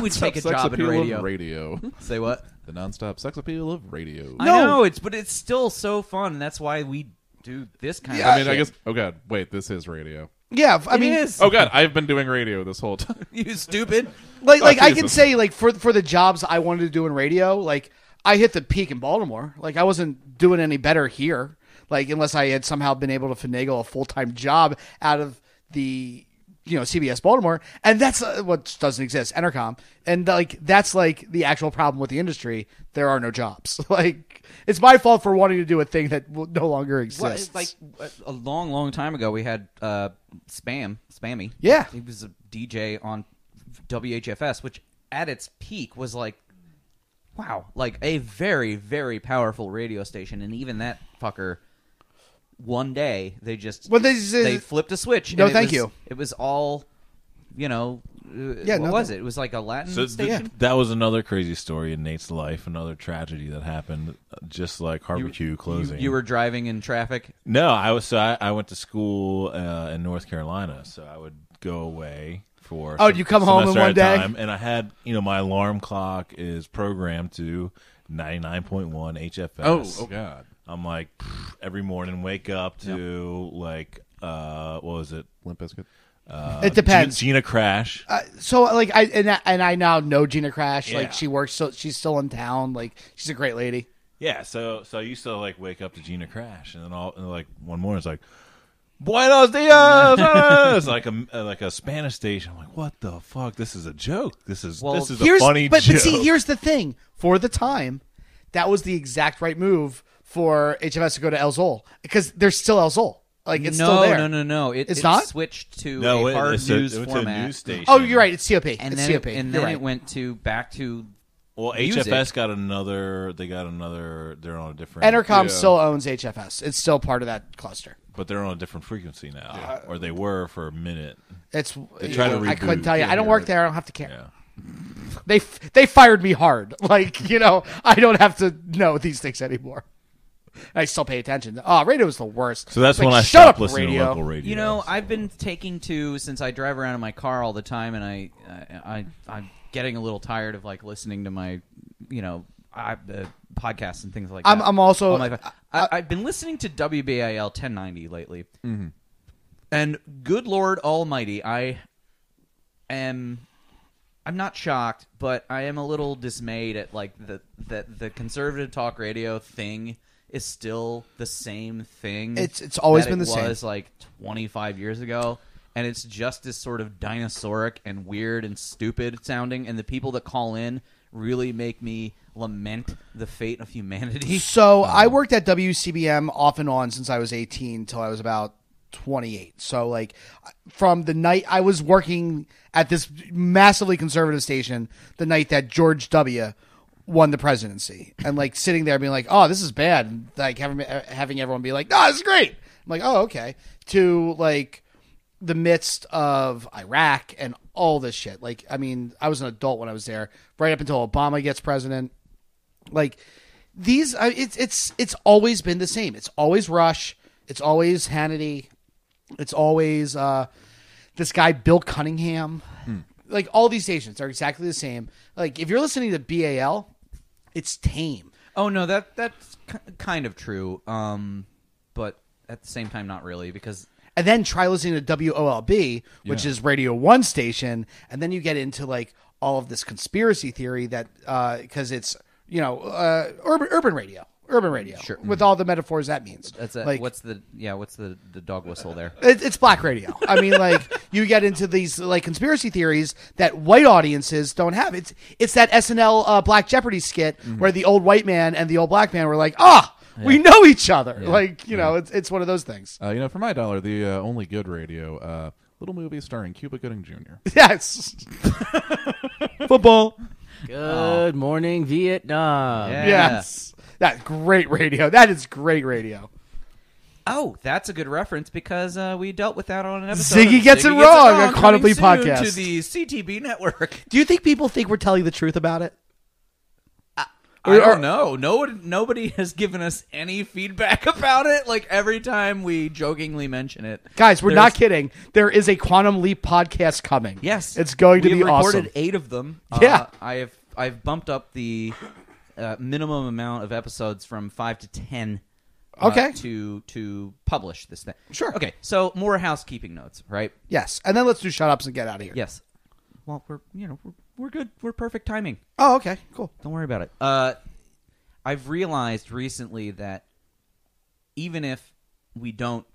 would take a Sex job in appeal radio. of radio. Say what? The nonstop sex appeal of radio. I know, but it's still so fun. And that's why we do this kind of I mean, shit. I guess. Oh God, wait, this is radio. Yeah, I mean, it is. Oh God, I've been doing radio this whole time. You stupid. like I can Jesus. say, like for the jobs I wanted to do in radio, like I hit the peak in Baltimore. Like I wasn't doing any better here. Like unless I had somehow been able to finagle a full-time job out of the CBS Baltimore, and that's what doesn't exist, Entercom, and like that's like the actual problem with the industry. There are no jobs. Like it's my fault for wanting to do a thing that will no longer exists. Like a long, long time ago, we had Spammy. Yeah. He was a DJ on WHFS, which at its peak was like, wow, like a very, very powerful radio station, and even that fucker. One day they just they flipped a switch. No, and thank you. It was all, what was it? It was like a Latin station. That was another crazy story in Nate's life, another tragedy that happened, just like Harbor Q closing. You were driving in traffic? No, I went to school in North Carolina, so I would go away for. Oh, you come home in semester one at a day? time, and I had my alarm clock is programmed to 99.1 HFS. Oh God. I'm like every morning wake up to like what was it? Limp Bizkit. It depends. Gina Crash. So like I now know Gina Crash. Yeah. Like she works, so she's still in town. Like she's a great lady. Yeah, so I used to like wake up to Gina Crash, and then like one morning it's like, Buenos dias. It's like a Spanish station. I'm like, what the fuck? This is a joke. This is a funny but joke. But see, here's the thing. For the time, that was the exact right move for HFS to go to El Zol because there's still El Zol. Like it's still there. No. It's not? Switched to No, a hard news it went format. to a news station. Oh, you're right. It's COP. And it's then, COP. and You're then right. it went back to Well, music. HFS got another. They got another. They're on a different. Entercom still owns HFS. It's still part of that cluster. but they're on a different frequency now, or they were for a minute. It's They try to I couldn't reboot. tell you. I don't work there. I don't have to care. Yeah. They fired me hard. Like, you know, I don't have to know these things anymore. I still pay attention. Oh, radio is the worst. So that's Like, when I shut stopped up, listening radio. to local radio. You know, I've been taking to, since I drive around in my car all the time, and I'm getting a little tired of like listening to my, you know, podcasts and things like that. I'm also. I've been listening to WBAL 1090 lately, and good Lord Almighty, I'm not shocked, but I am a little dismayed at like the conservative talk radio thing is still the same thing. It's always that been it the same. was like 25 years ago, and it's just as sort of dinosauric and weird and stupid sounding. And the people that call in really make me lament the fate of humanity. So I worked at WCBM off and on since I was 18 till I was about 28. So like from the night I was working at this massively conservative station, the night that George W. won the presidency, and like sitting there being like, oh, this is bad. And, like having everyone be like, no, this is great. I'm like, oh, okay. To like the midst of Iraq and all this shit. Like, I mean, I was an adult when I was there, right up until Obama gets president. Like these, it's always been the same. It's always Rush. It's always Hannity. It's always this guy Bill Cunningham. Like all these stations are exactly the same. Like if you're listening to BAL, it's tame. Oh no, that's kind of true, but at the same time, not really, because. And then try listening to WOLB, which is Radio 1 station, and then you get into like all of this conspiracy theory that because it's, you know, urban radio, Sure. with all the metaphors that means. That's like what's the dog whistle there? it's black radio. I mean, like you get into these like conspiracy theories that white audiences don't have. It's that SNL Black Jeopardy skit where the old white man and the old black man were like, we know each other. Yeah. Like, you know, it's one of those things. You know, for my dollar, the only good radio, little movie starring Cuba Gooding Jr. Yes. Football. Good morning, Vietnam. Yeah. Yes. That's great radio. That is great radio. Oh, that's a good reference because we dealt with that on an episode. Ziggy of Gets It Wrong, a coming Quantum Leap soon podcast. to the CTB network. Do you think people think we're telling the truth about it? I don't know. Nobody has given us any feedback about it. Like every time we jokingly mention it, Guys, we're there's- not kidding. There is a Quantum Leap podcast coming. Yes, It's going to we be have recorded awesome. 8 of them. Yeah. I've bumped up the minimum amount of episodes from 5 to 10. Okay. To publish this thing. Sure. Okay. So more housekeeping notes, right? Yes. And then let's do shut ups and get out of here. Yes. Well, we're good. We're perfect timing. Oh, okay. Cool. Don't worry about it. I've realized recently that even if we don't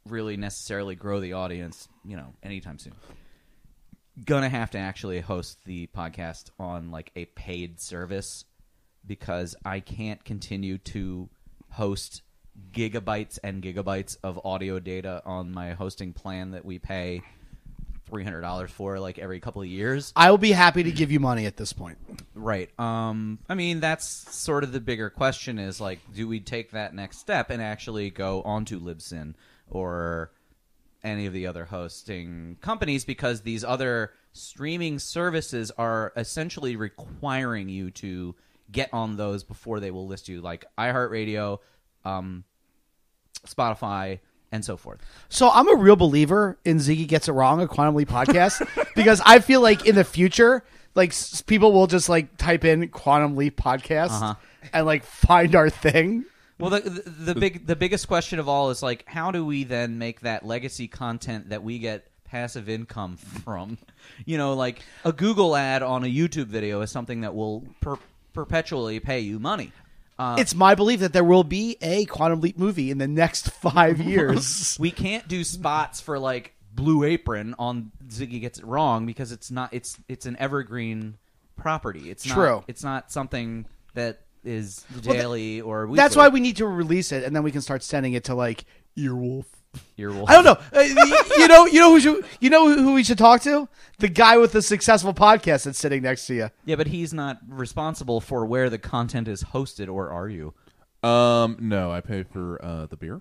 really necessarily grow the audience, you know, anytime soon, gonna have to actually host the podcast on like a paid service because I can't continue to host gigabytes and gigabytes of audio data on my hosting plan that we pay $300 for like every couple of years. I will be happy to give you money at this point. Right. I mean, that's sort of the bigger question is like, do we take that next step and actually go onto Libsyn or any of the other hosting companies because these other streaming services are essentially requiring you to get on those before they will list you, like iHeartRadio, Spotify, and so forth. So I'm a real believer in Ziggy Gets It Wrong, a Quantum Leap podcast, because I feel like in the future, like people will just like type in Quantum Leap podcast and like find our thing. Well, the biggest question of all is like, how do we then make that legacy content that we get passive income from. Like a Google ad on a YouTube video is something that will perpetually pay you money. It's my belief that there will be a Quantum Leap movie in the next 5 years. We can't do spots for like Blue Apron on Ziggy Gets It Wrong because it's not. It's an evergreen property. It's True. Not, it's not something that is daily or weekly. That's why we need to release it, and then we can start sending it to like Earwolf. Earwolf. I don't know. You know who we should talk to? The guy with the successful podcast that's sitting next to you. Yeah, but he's not responsible for where the content is hosted, or are you? No, I pay for the beer.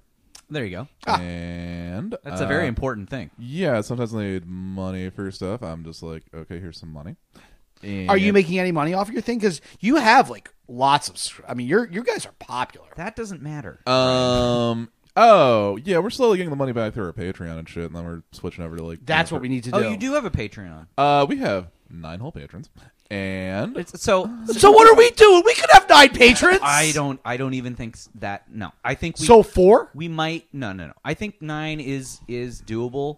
There you go. And That's a very important thing. Yeah, sometimes I need money for stuff. I'm just like, okay, here's some money. And Are you making any money off your thing? Because you have like lots of. I mean, you guys are popular. That doesn't matter. Oh, yeah, we're slowly getting the money back through our Patreon and shit, and then we're switching over to like. That's what we need to do. Oh, you do have a Patreon. We have 9 whole patrons, and So what are we doing? We could have 9 patrons. I don't even think that. No, I think 4. We might. No. I think 9 is doable,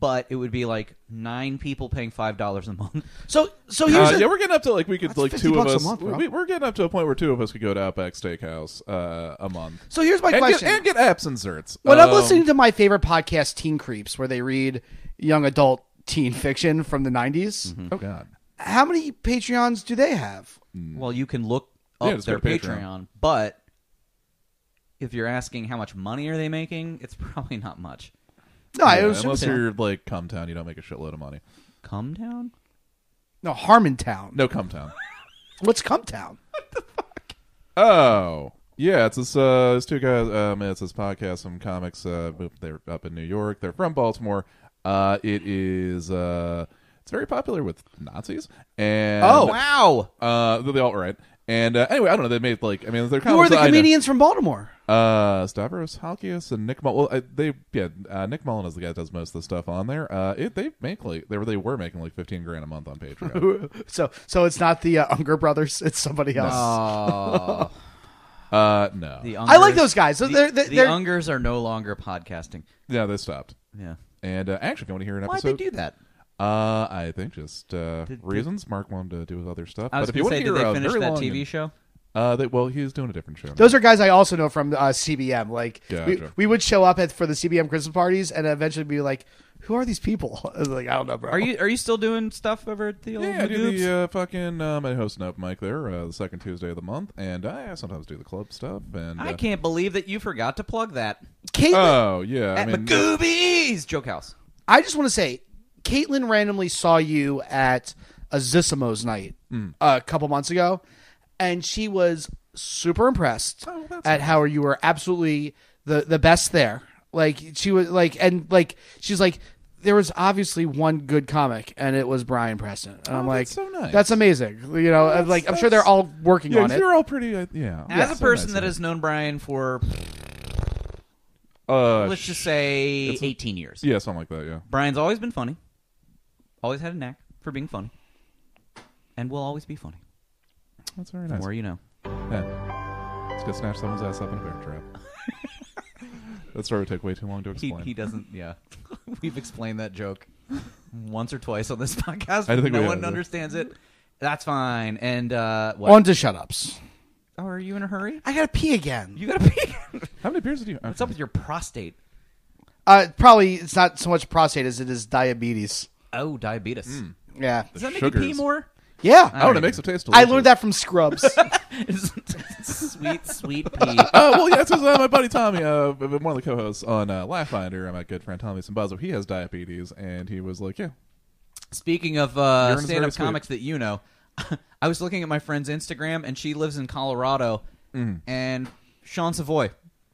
but it would be like 9 people paying $5 a month. So here's yeah, we're getting up to like we could That's like 50 2 of bucks a us. month, bro. We're getting up to a point where 2 of us could go to Outback Steakhouse a month. So here's my and question. get apps inserts. When I'm listening to my favorite podcast, Teen Creeps, where they read young adult teen fiction from the 90s, oh god, how many Patreons do they have? Well, you can look Yeah, up just their go to Patreon, Patreon. but if you're asking how much money are they making, it's probably not much. No, I was unless you're like Cumtown, you don't make a shitload of money. Cumtown? No, Harmontown. No Cumtown. What's Cumtown? Oh, yeah, it's this 2 guys. It's this podcast. Some comics. They're up in New York. They're from Baltimore. It is. It's very popular with Nazis. And Wow! the alt-right. And anyway, I don't know. They made like. I mean, they're Who are the comedians from Baltimore? Stavros Halkias and Nick Mullen. Well, Nick Mullen is the guy that does most of the stuff on there. They make like they were making like $15,000 a month on Patreon. So it's not the Unger brothers. It's somebody else. Oh. No. The I like those guys. So the they're Ungers are no longer podcasting. Yeah, they stopped. Yeah. And actually, if you want to hear an Why'd episode, they do that? I think just reasons. Mark wanted to do with other stuff. I was But if you going want to to say, hear did they finish very that long TV show? he's doing a different show. Those are guys I also know from CBM. Like Gotcha. we would show up for the CBM Christmas parties and eventually be like, "Who are these people?" I was like, I don't know, bro. Are you still doing stuff over at the old Yeah, I do Magoops? the fucking. I host an open mic there the second Tuesday of the month, and I sometimes do the club stuff. And I can't believe that you forgot to plug that. Caitlin, Oh yeah, At I mean, Magoobies Joke House. I just want to say, Caitlin randomly saw you at a Zissimo's night a couple months ago, and she was super impressed at how you were absolutely the best there. Like she was like, and like she's like, there was obviously one good comic, and it was Bryan Preston. And I'm like, that's so nice. that's amazing. You know, I'm sure they're all working yeah, on it. you're all pretty. Yeah. As a so person nice that of has known Bryan for, you. let's just say, 18 years. Yeah, something like that. Yeah. Bryan's always been funny. Always had a knack for being funny. And will always be funny. That's very The nice. more you know. Yeah. Let's go snatch someone's ass up in a bear trap. That story would take way too long to explain. He doesn't, yeah. We've explained that joke once or twice on this podcast. I don't think no we one have, understands it. That's fine. And what? On to shut-ups. Oh, are you in a hurry? I gotta pee again. You gotta pee. How many beers did you? What's up with your prostate? Probably it's not so much prostate as it is diabetes. Oh, diabetes. Yeah. Does that make you pee sugars. more? Yeah. Oh, and it makes it taste I delicious. learned that from Scrubs. Sweet, sweet pee. Well, yeah, it's my buddy Tommy, one of the co-hosts on Laughfinder. My good friend Tommy Sambazo. He has diabetes, and he was like, "Yeah." Speaking of Urine's stand-up very sweet. comics that you know, I was looking at my friend's Instagram, and she lives in Colorado, and Sean Savoy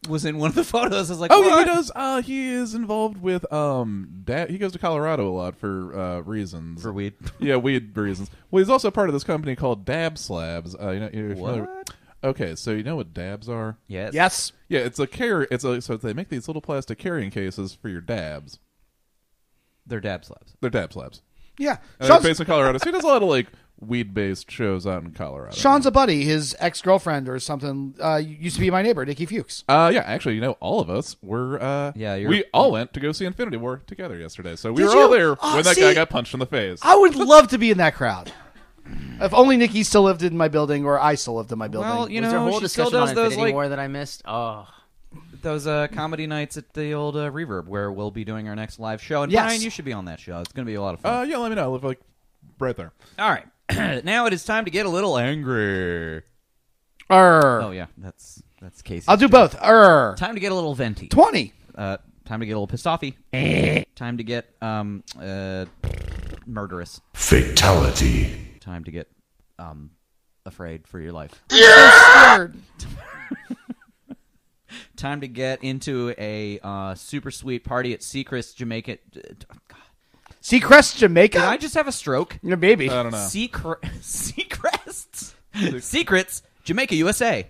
was in one of the photos. I was like, Oh, yeah, what? he does. He is involved with he goes to Colorado a lot for reasons. For weed. Yeah, weed reasons. Well, he's also part of this company called Dab Slabs. You're familiar- What? Okay, so you know what dabs are? Yes. Yes. Yeah, so they make these little plastic carrying cases for your dabs. They're dab slabs. They're dab slabs. Yeah. And they're based in Colorado. So he does a lot of like weed-based shows out in Colorado. Sean's a buddy. His ex-girlfriend or something used to be my neighbor, Nikki Fuchs. Yeah, actually, all of us were. We all went to go see Infinity War together yesterday, so we Did were all you? there Oh, when that see? guy got punched in the face. I would love to be in that crowd. If only Nikki still lived in my building, or I still lived in my building. Well, Was there a whole she still discussion does on those Infinity like War that I missed? Oh, those comedy nights at the old Reverb, where we'll be doing our next live show. And Yes. Brian, you should be on that show. It's going to be a lot of fun. Yeah, let me know. I live like right there. All right, now it is time to get a little angry. Err. Oh yeah, that's Casey. I'll do both. Err. Time to get a little venti. 20. Time to get a little pissed offy. Time to get murderous. Fatality. Time to get afraid for your life. Scared. Time to get into a super sweet party at Seacrest, Jamaica. Seacrest, Jamaica? Did I just have a stroke? Yeah, maybe. I don't know. Seacrest. Secrets, Jamaica, USA.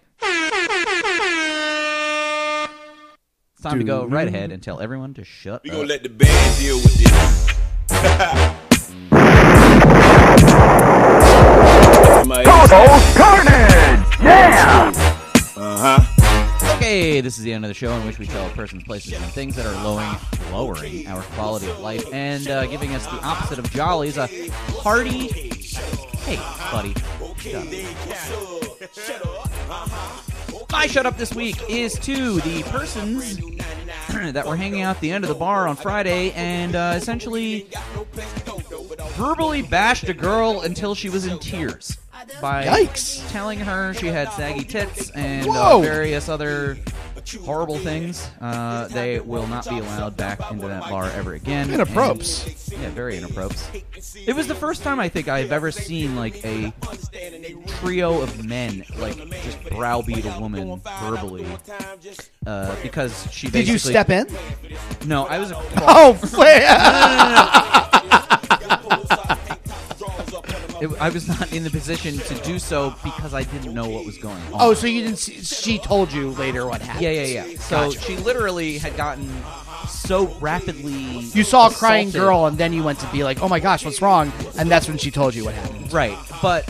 It's time to go right ahead and tell everyone to shut We up. gonna let the band deal with this. Okay, this is the end of the show in which we tell persons, places, and things that are lowering our quality of life and giving us the opposite of jollies, a hearty... Hey, buddy, shut up. My shut up this week is to the persons that were hanging out at the end of the bar on Friday and essentially verbally bashed a girl until she was in tears by Yikes. telling her she had saggy tits and Whoa. various other horrible things. They will not be allowed back into that bar ever again. Inappropriate. Yeah, very inappropriate. It was the first time I think I've ever seen like a trio of men like just browbeat a woman verbally because she basically... Did you step in? No, I was... Oh, wait. I was not in the position to do so because I didn't know what was going on. Oh, so you didn't see, she told you later what happened. Yeah. So she literally had gotten so rapidly You saw a crying assaulted. girl, and then you went to be like, oh my gosh, what's wrong? And that's when she told you what happened. Right. But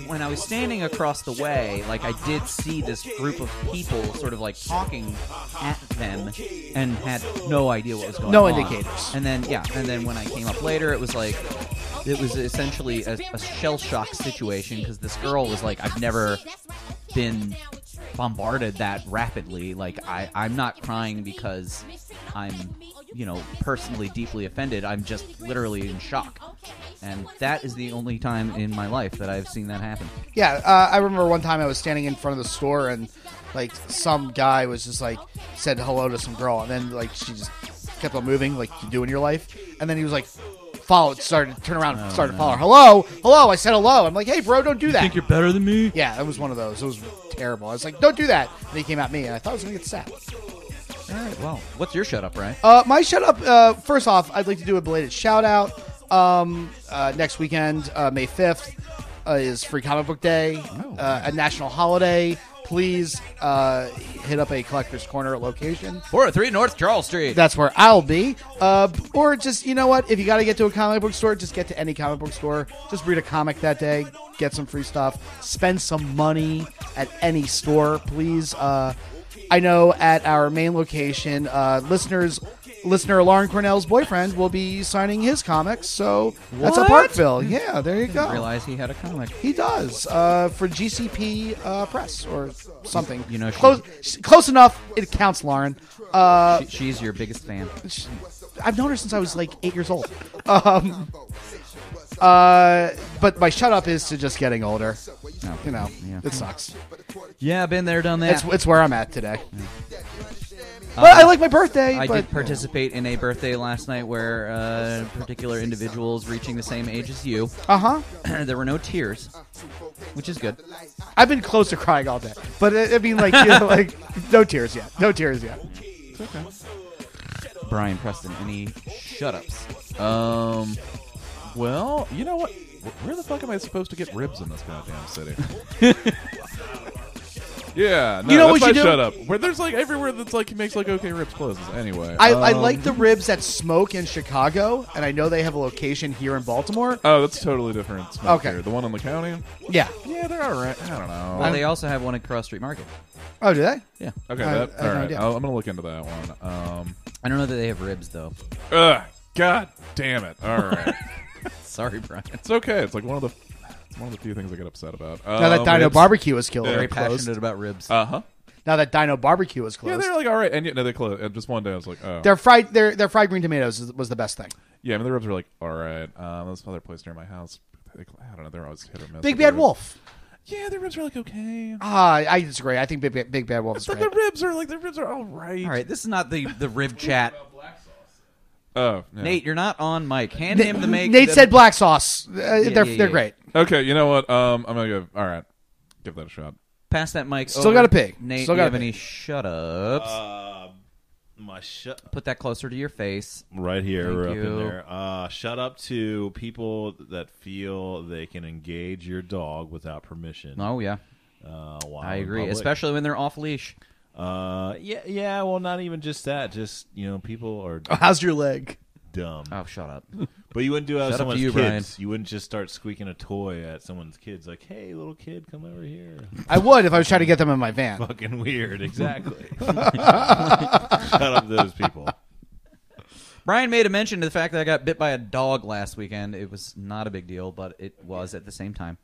when I was standing across the way, like I did see this group of people sort of like talking at them and had no idea what was going No on. indicators. And then when I came up later, it was essentially a shell shock situation because this girl was like, I've never been bombarded that rapidly. Like I'm not crying because I'm, personally deeply offended. I'm just literally in shock. And that is the only time in my life that I've seen that happen. Yeah, I remember one time I was standing in front of the store, and like some guy was just like said hello to some girl, and then like she just kept on moving like you do in your life, and then he was like started to turn around and started to follow her. Hello, I said hello. I'm like, hey bro, don't do that. Think you're better than me? Yeah, it was one of those. It was terrible. I was like, don't do that. And he came at me, and I thought I was gonna get sad. All right, well, what's your shut up, Brian? My shut up. First off, I'd like to do a belated shout out. Next weekend, May 5th, is Free Comic Book Day, a national holiday. Please hit up a Collector's Corner location. 403 North Charles Street. That's where I'll be. Or just, you know what? If you got to get to a comic book store, just get to any comic book store. Just read a comic that day. Get some free stuff. Spend some money at any store, please. I know at our main location, listener Lauren Cornell's boyfriend will be signing his comics, so that's at Parkville. Yeah, there you go. Didn't realize he had a comic. He does for GCP Press or something. You know, close enough. It counts, Lauren. She's your biggest fan. I've known her since I was like 8 years old. But my shut up is to just getting older. It sucks. Yeah, been there, done that. It's where I'm at today. But I like my birthday. I but, did participate in a birthday last night where particular individuals reaching the same age as you. There were no tears, which is good. I've been close to crying all day, but I mean, like, like no tears yet. No tears yet. It's okay. Bryan Preston, any shut-ups? Well, you know what? Where the fuck am I supposed to get ribs in this goddamn city? Yeah, no, You know that's what you my do? shut up. Where there's like everywhere that's like makes like okay ribs closes. Anyway, I like the ribs that smoke in Chicago, and I know they have a location here in Baltimore. oh, that's totally different. Smoke Okay. here. The one in the county. Yeah. Yeah, they're all right. I don't know. Well, they also have one at Cross Street Market. Oh, do they? Yeah. Okay, I that, have all no right. idea. I'm gonna look into that one. I don't know that they have ribs though. God damn it! All right, Sorry, Brian. it's okay. It's like one of the few things I get upset about. Now that Dino ribs. Barbecue was killed. Very closed. passionate about ribs. Uh-huh. Now that Dino Barbecue was Yeah, closed. they're like all right, and yet no, they closed. And just one day, I was like, oh, Their fried green tomatoes was the best thing. yeah. I mean, the ribs were like all right. There's another place near my house. I don't know. They're always hit or miss. Big with Bad the ribs. Wolf. Yeah, the ribs are like okay. I disagree. I think Big Bad Wolf is It's like great. the ribs are all right. All right, this is not the rib chat. Oh, yeah. Nate, you're not on mic. Hand him the make. Nate the- said black sauce. They're yeah. great. Okay, you know what? I'm gonna go. All right, give that a shot. Pass that mic. Still over. got a pig. Nate, Still do you got a have pig. any shut ups? My shut Put that closer to your face. right here, Thank we're up you. in there. Shut up to people that feel they can engage your dog without permission. Oh yeah, While I in agree. public. Especially when they're off leash. Yeah. Well, not even just that. Just people are How's your leg? dumb. Oh, shut up. But you wouldn't do it Shut with up to someone's you, kids. Brian. You wouldn't just start squeaking a toy at someone's kids, like, "Hey, little kid, come over here." I would if I was trying to get them in my van. Fucking weird. Exactly. Shut up to those people. Brian made a mention to the fact that I got bit by a dog last weekend. It was not a big deal, but it was at the same time.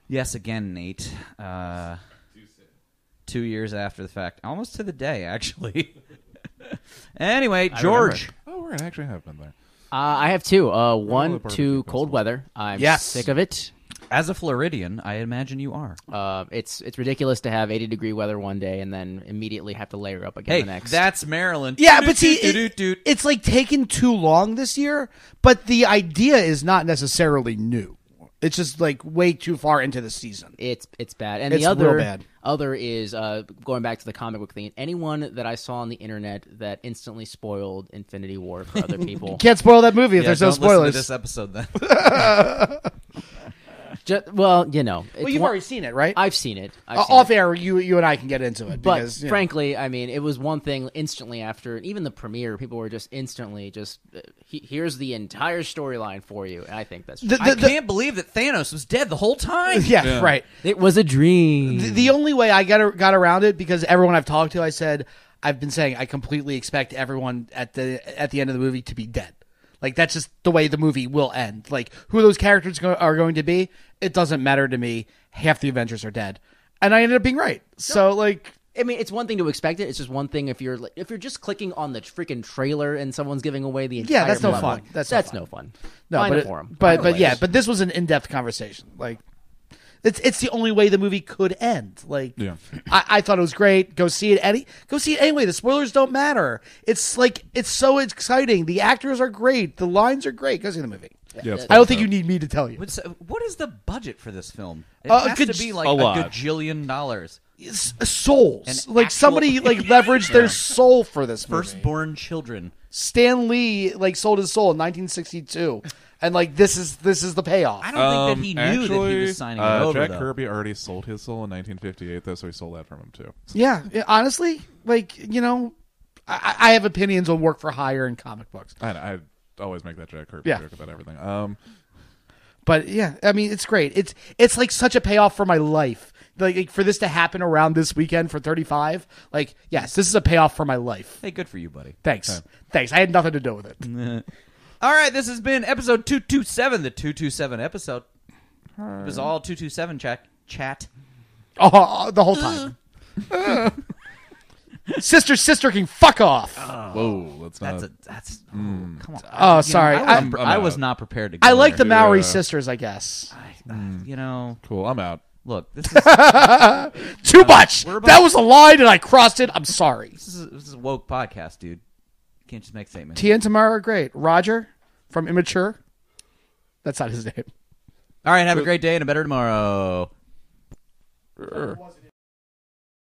Yes, again, Nate. 2 years after the fact. Almost to the day, actually. Anyway, George. Oh, right. I actually have been there. I have two. One, barbecue to festival. cold weather. I'm Yes. sick of it. As a Floridian, I imagine you are. It's ridiculous to have 80-degree weather one day and then immediately have to layer up again Hey, the next. that's Maryland. Yeah, but see, Doot-doot-doot-doot. it's like taking too long this year, but the idea is not necessarily new. It's just like way too far into the season. It's bad. And It's the other real bad. other is going back to the comic book thing. Anyone that I saw on the internet that instantly spoiled Infinity War for other people. Can't spoil that movie if Yeah, there's no don't listen to spoilers. this episode then. Well, Well, you've already seen it, right? I've seen it. Off air, you and I can get into it. But Because, frankly, I mean, it was one thing instantly after, even the premiere, people were just instantly here's the entire storyline for you. And I think that's I can't believe that Thanos was dead the whole time. yeah, right. it was a dream. The only way I got around it, because everyone I've talked to, I've been saying I completely expect everyone at the end of the movie to be dead. Like, that's just the way the movie will end. Like, who those characters are going to be, it doesn't matter to me. Half the Avengers are dead. And I ended up being right. So, like... I mean, it's one thing to expect it. It's just one thing if you're just clicking on the freaking trailer and someone's giving away the entire that's no plot. fun. That's no no fun. No, Find but a forum. but this was an in-depth conversation. Like, it's the only way the movie could end. Like, Yeah. I thought it was great. Go see it anyway. The spoilers don't matter. It's like, it's so exciting. The actors are great. The lines are great. Go see the movie. Yeah, it's I don't fucked think up. you need me to tell you. What is the budget for this film? It A has good- to be like a a lot. gajillion dollars. Souls. An Like, actual- somebody leveraged their soul for this movie. Firstborn children. Stan Lee sold his soul in 1962, and this is the payoff. I don't think that he knew that he was signing it over. Jack though. Kirby already sold his soul in 1958, though, so he sold that from him too. Yeah, honestly, I have opinions on work for hire in comic books. I always make that Jack Kirby Yeah. joke about everything. But yeah, I mean, it's great. It's like such a payoff for my life. Like for this to happen around this weekend for 35. Like, yes, this is a payoff for my life. Hey, good for you, buddy. Thanks. Thanks. I had nothing to do with it. All right, this has been episode 227, the 227 episode. It was all 227 chat. Oh, the whole time. Sister can fuck off. whoa, let's not. Come on. Oh, sorry. I was not prepared to go I like the there. Maori sisters, I guess. Cool, I'm out. Look, this is Too much. we're about- That was a line and I crossed it. I'm sorry. this is a woke podcast, dude. You can't just make statements. Tia and Tamara are great. Roger from Immature. That's not his name. All right, have a great day and a better tomorrow. Was